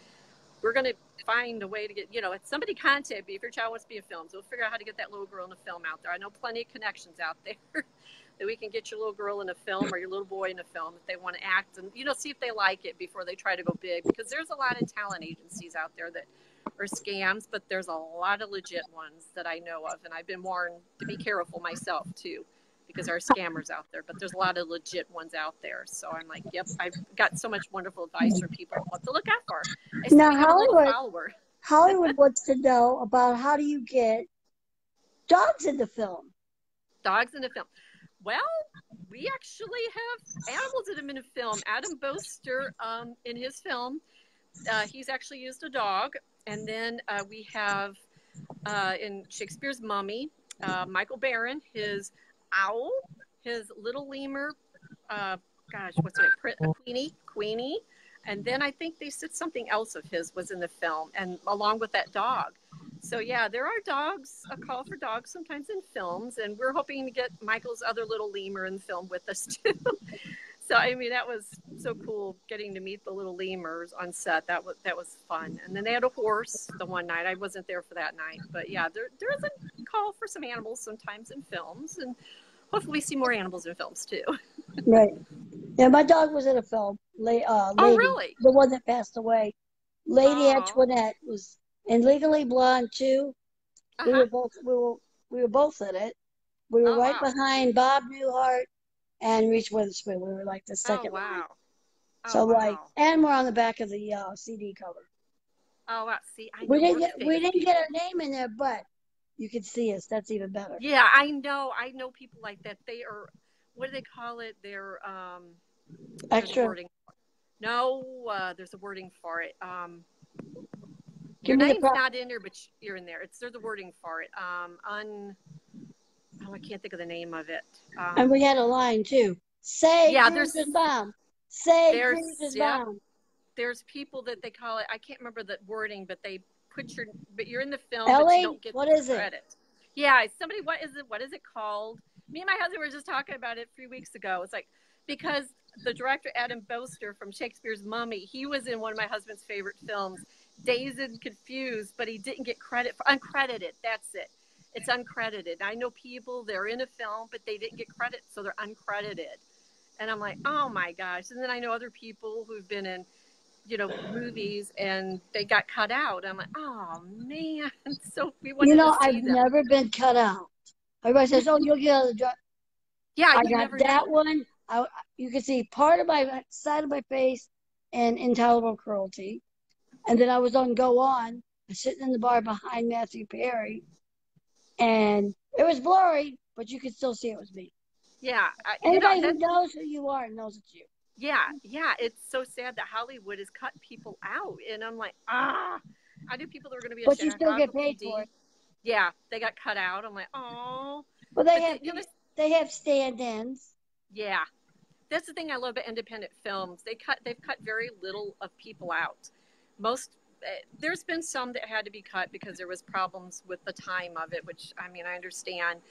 we're going to find a way to get, if somebody contact me, if your child wants to be in films, we'll figure out how to get that little girl in a film out there. I know plenty of connections out there that we can get your little girl in a film or your little boy in a film if they want to act, and, see if they like it before they try to go big, because there's a lot of talent agencies out there that are scams, but there's a lot of legit ones that I know of. And I've been warned to be careful myself too, because there are scammers out there, but there's a lot of legit ones out there. So I'm like, yep, I've got so much wonderful advice for people what to look out for. Now, Hollywood wants to know about how do you get dogs in the film? Dogs in the film. Well, we actually have animals that have been in film. Adam Boster, in his film, he's actually used a dog. And then we have, in Shakespeare's Mummy, Michael Barron, his owl, his little lemur, what's it, Queenie. And then I think they said something else of his was in the film, and along with that dog. So yeah, there are dogs, a call for dogs sometimes in films, and we're hoping to get Michael's other little lemur in the film with us too. So, that was so cool getting to meet the little lemurs on set. That was fun. And then they had a horse the one night. I wasn't there for that night. But, yeah, there is a call for some animals sometimes in films. And hopefully we see more animals in films, too. Right. Yeah, my dog was in a film. Lady, oh, really? The one that passed away. Lady Antoinette was in Legally Blonde, too. Uh-huh. We were both in it. We were right behind Bob Newhart and Reese Witherspoon. We were like the second one. So and we're on the back of the CD cover. Oh wow! See, we didn't get our name in there, but you could see us. That's even better. Yeah, I know people like that. They are, what do they call it? They're extra. There's a wording for it. Your name's not in there, but you're in there. There's a wording for it. I can't think of the name of it. And we had a line too. Say Cruz is bound. Say Cruz is bound. There's people that they call it. I can't remember the wording, but they put but you're in the film, Ellie, but you don't get what the is credit. It? Yeah, somebody. What is it called? Me and my husband were just talking about it 3 weeks ago. It's like, because the director Adam Boster from Shakespeare's Mummy, he was in one of my husband's favorite films, Dazed and Confused, but he didn't get credit for uncredited. That's it. It's uncredited. I know people, they're in a film, but they didn't get credit, so they're uncredited. And I'm like, oh my gosh. And then I know other people who've been in, movies, and they got cut out. I'm like, oh man. So we wanted to see I've never been cut out. Everybody says, oh, you'll get another job. Yeah, I got that one. You can see part of my side of my face and Intolerable Cruelty. And then I was on Go On, sitting in the bar behind Matthew Perry. And it was blurry, but you could still see it was me. Yeah. Anybody who knows who you are knows it's you. Yeah. It's so sad that Hollywood has cut people out. And I'm like, I knew people that were going to be but you still get paid for it. Yeah, they got cut out. I'm like, oh. Well, they have stand-ins. Yeah. That's the thing I love about independent films. They've cut very little of people out. There's been some that had to be cut because there was problems with the time of it, which, I understand.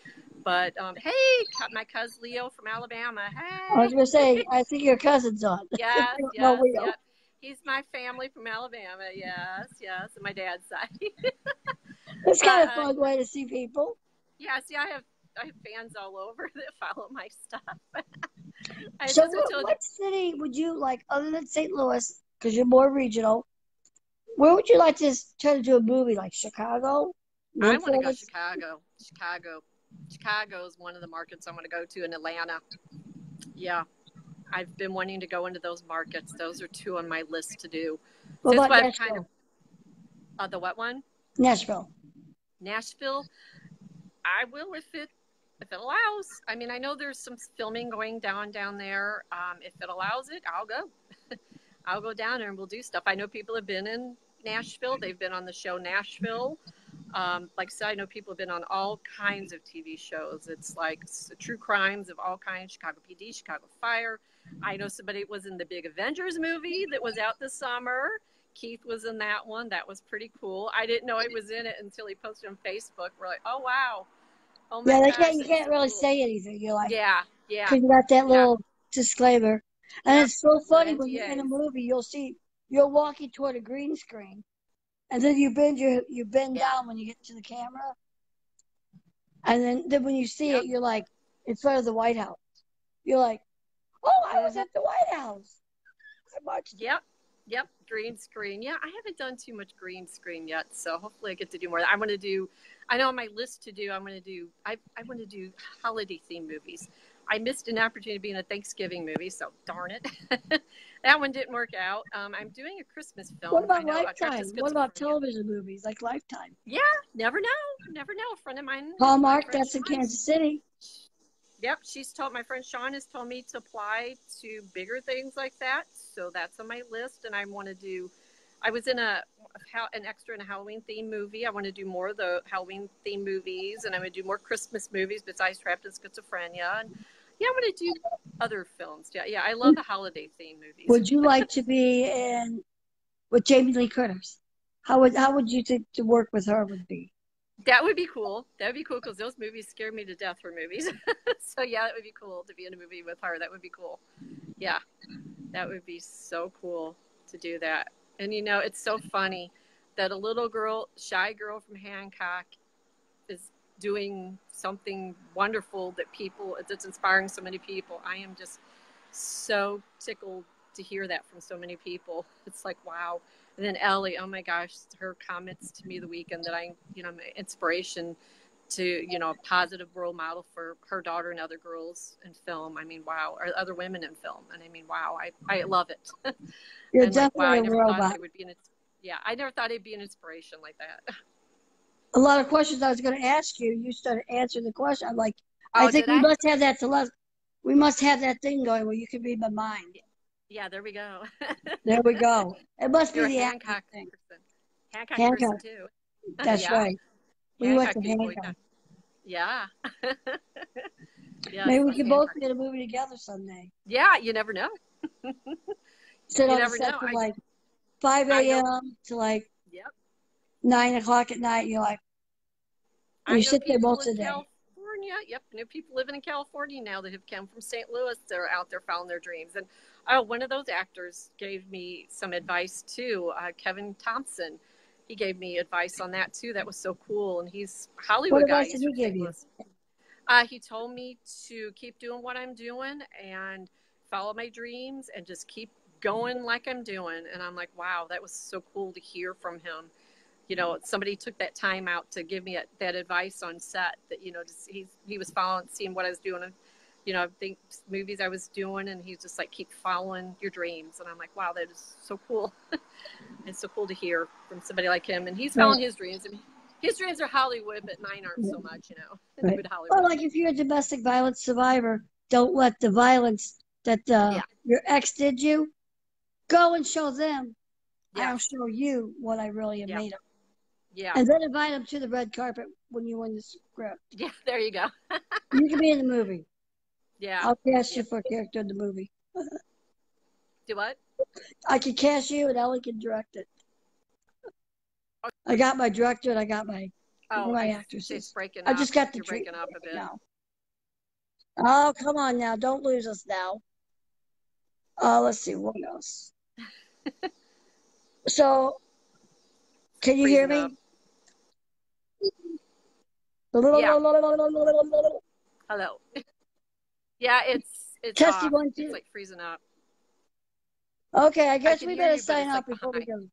But, hey, my cousin Leo from Alabama. Hey. I was going to say, I think your cousin's on. Yes. He's my family from Alabama. Yes. And my dad's side. It's kind of a fun way to see people. Yeah, see, I have I have fans all over that follow my stuff. So what city would you like, other than St. Louis, because you're more regional, where would you like to try to do a movie, like Chicago? I want to go Chicago. Chicago is one of the markets I want to go to, in Atlanta. Yeah. I've been wanting to go into those markets. Those are two on my list to do. What about Nashville? The what one? Nashville. Nashville. I will if it allows. I mean, I know there's some filming going down there. If it allows it, I'll go. I'll go down there and we'll do stuff. I know people have been in Nashville. They've been on the show Nashville. Like I said, I know people have been on all kinds of TV shows. It's like true crimes of all kinds. Chicago PD, Chicago Fire. I know somebody was in the big Avengers movie that was out this summer. Keith was in that one. That was pretty cool. I didn't know he was in it until he posted on Facebook. We're like, oh, wow. Oh, my gosh, you can't really say anything. You're like, yeah. Because you got that little disclaimer. And it's so funny when you're in a movie, you're walking toward a green screen. And then you bend down when you get to the camera. And then when you see it, you're like in front of the White House. You're like, oh, I was at the White House. Yep. Green screen. Yeah, I haven't done too much green screen yet, so hopefully I get to do more. I know on my list to do, I want to do holiday themed movies. I missed an opportunity to be in a Thanksgiving movie, so darn it. That one didn't work out. I'm doing a Christmas film. What about Lifetime? What about television movies like Lifetime? Yeah, never know. A friend of mine. Hallmark, that's in Kansas City. Yep, my friend Sean has told me to apply to bigger things like that. So that's on my list. And I was in an extra in a Halloween themed movie. I want to do more of the Halloween themed movies, and I'm going to do more Christmas movies besides Trapped in Schizophrenia. And yeah, I want to do other films. Yeah, I love the holiday themed movies. Would you like to be with Jamie Lee Curtis? How would you think to work with her would be? That would be cool. That would be cool because those movies scare me to death for movies. So yeah, it would be cool to be in a movie with her. That would be cool. Yeah, that would be so cool to do that. And it's so funny that a little girl, shy girl from Hancock, is doing something wonderful that's inspiring so many people. I am just so tickled to hear that from so many people. It's like, wow. And then Ellie, oh my gosh, her comments to me the weekend that my inspiration to, a positive role model for her daughter and other girls in film. I mean, wow, or other women in film. And I mean, wow, I love it. You're definitely a robot. I never thought it'd be an inspiration like that. A lot of questions I was going to ask you, you started answering the question. I'm like, I think we must have that we must have that thing going where you can read my mind. Yeah, there we go. There we go. It must be the Hancock thing. Hancock person too. That's right. We went to Hancock. Yeah. Maybe we can both get a movie together someday. Yeah, you never know. Sit on the set from like 5 a.m. to like 9 o'clock at night. You're like, you sit there most of the day. California. Yep, I know people living in California now that have come from St. Louis. They're out there following their dreams. And one of those actors gave me some advice too. Kevin Thompson. He gave me advice on that too. That was so cool. And he's a Hollywood guy. What advice did he give you? He told me to keep doing what I'm doing and follow my dreams and just keep going like I'm doing. And I'm like, wow, that was so cool to hear from him. Somebody took that time out to give me that advice on set that, he was following, seeing what I was doing. I think movies I was doing, and he's just like, keep following your dreams. And I'm like, wow, that is so cool. It's so cool to hear from somebody like him. And he's following his dreams. I mean, his dreams are Hollywood, but mine aren't so much, Right. Hollywood. Well, like if you're a domestic violence survivor, don't let the violence that your ex did you, go and show them. Yeah. I'll show you what I really am made of. Yeah. And then invite them to the red carpet when you win the script. Yeah, there you go. You can be in the movie. Yeah. I'll cast you for a character in the movie. Do what? I can cast you and Ellie can direct it. I got my director and I got my actresses. It's breaking I up. just got the You're breaking up a bit. now. Oh, come on now. Don't lose us now. Let's see. What else? So, can you hear me? Yeah. Hello. Yeah, it's Testing off. 1, 2. It's like freezing up. Okay, I guess can we hear better you, but sign it's out like before we behind. go.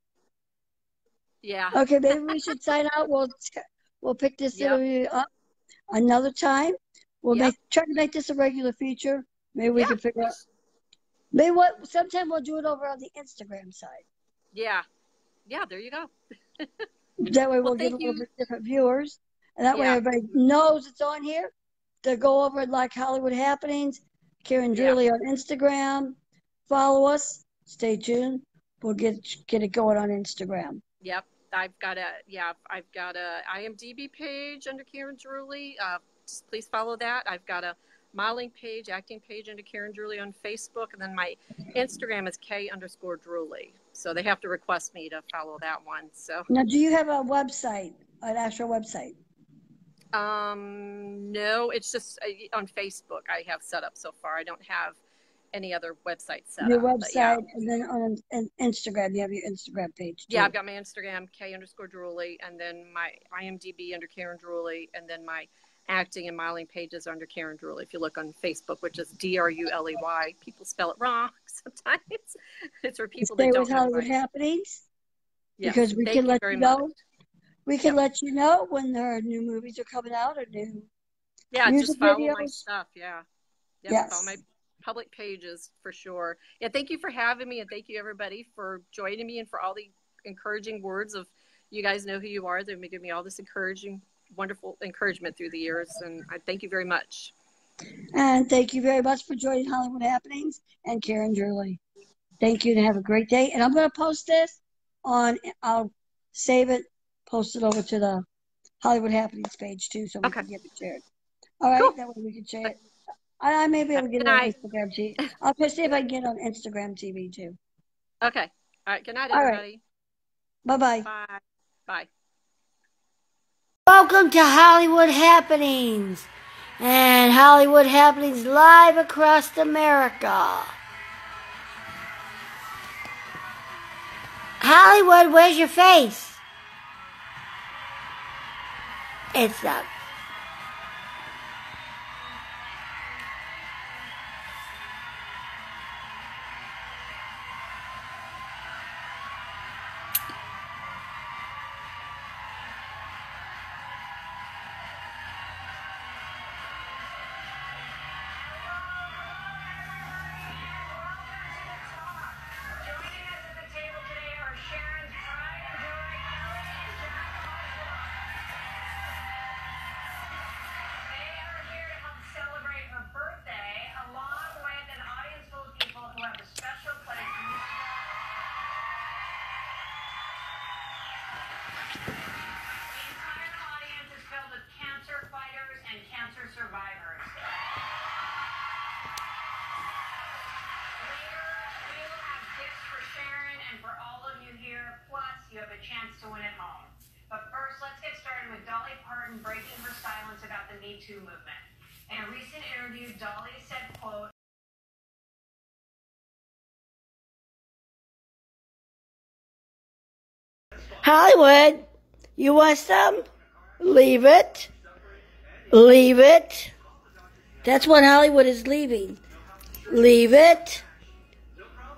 Yeah. Okay, maybe we should sign out. We'll pick this Yep. interview up another time. We'll Yep. try to make this a regular feature. Maybe we Yeah. can figure out. Sometime we'll do it over on the Instagram side. Yeah. Yeah, there you go. That way Well, we'll get a thank little you. bit different viewers. And that way Yeah. everybody knows it's on here. To go over it like Hollywood Happenings, Karen Yeah. Drewley on Instagram. Follow us. Stay tuned. We'll get it going on Instagram. Yep. I've got a IMDb page under Karen Drewley. Please follow that. I've got a modeling page, acting page under Karen Drewley on Facebook, and then my Instagram is K_Drewley. So they have to request me to follow that one. So now, do you have a website, an actual website? No, it's just on Facebook I have set up so far. I don't have any other website set Your up. website, Yeah. and then on Instagram, you have your Instagram page too. Yeah, I've got my Instagram, K_Drewley, and then my IMDb under Karen Drewley, and then my acting and modeling pages under Karen Drewley. If you look on Facebook, which is DRULEY, people spell it wrong sometimes. It's for people that don't Stay with Hollywood know. Happenings. Yes, because we can let you know. much. We can let you know when there are new movies are coming out or new. Yeah, music just follow videos. my stuff. Yeah. Yep, Yes. follow my public pages for sure. Yeah, thank you for having me, and thank you everybody for joining me and for all the encouraging words of you guys know who you are. They've given me all this wonderful encouragement through the years, and I thank you very much. And thank you very much for joining Hollywood Happenings and Karen Drewley. Thank you and have a great day. And I'm going to post this I'll save it, post it over to the Hollywood Happenings page too, so we can get it shared. All right, that way we can share it. I may be able to get it on Instagram TV. I'll just see if I can get it on Instagram TV too. Okay. All right. Good night, everybody. Bye-bye. Bye. Bye. Welcome to Hollywood Happenings and Hollywood Happenings live across America. Hollywood, where's your face? It's up. Survivors. Later, we will have gifts for Sharon and for all of you here, plus you have a chance to win at home. But first, let's get started with Dolly Parton breaking her silence about the Me Too movement. In a recent interview, Dolly said, quote, Hollywood, you want some? Leave it. Leave it. That's what Hollywood is leaving. Leave it.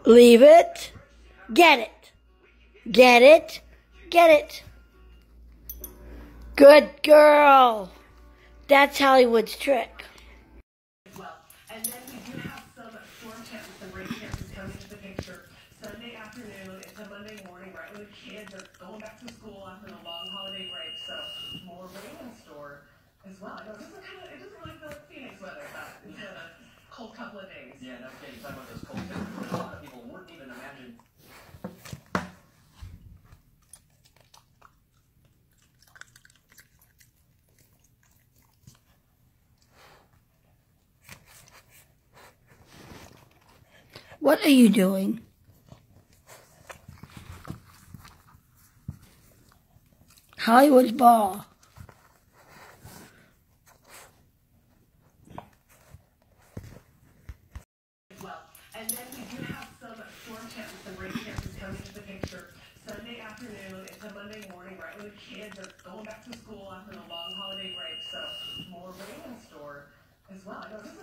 Leave it. Get it. Get it. Get it. Good girl. That's Hollywood's trick. Well, and then we do have some storm chances and rain chances coming into the picture. Sunday afternoon into Monday morning, right when the kids are going back to school after the long holiday break. So more rain in store as well. I know it doesn't really feel like Phoenix weather, but it's a cold couple of days. Yeah, no kidding. Talking about those cold temperatures, a lot of people wouldn't even imagine. What are you doing? Hollywood's ball. Well, and then we do have some storm chances and rain chances coming into the picture. Sunday afternoon into Monday morning, right when the kids are going back to school after the long holiday break. So more rain in store as well. I know it doesn't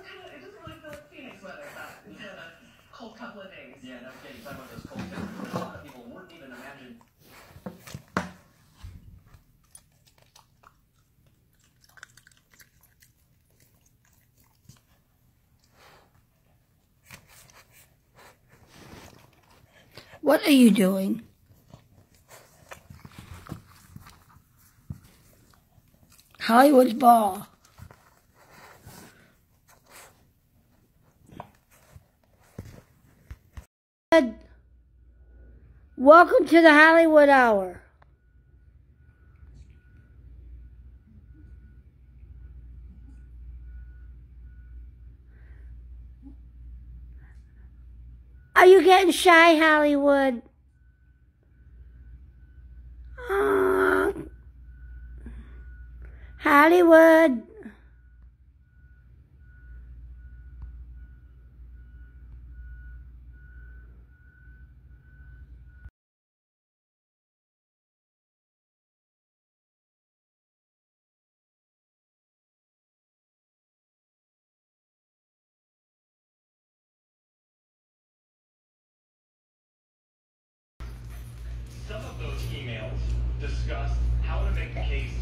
really feel like Phoenix weather, but it's been a cold couple of days. Yeah, no kidding. Talking about those cold temperatures, a lot of people wouldn't even imagine. What are you doing? Hollywood's Ball. Welcome to the Hollywood Hour. Are you getting shy, Hollywood? Hollywood. Some of those emails discussed how to make the case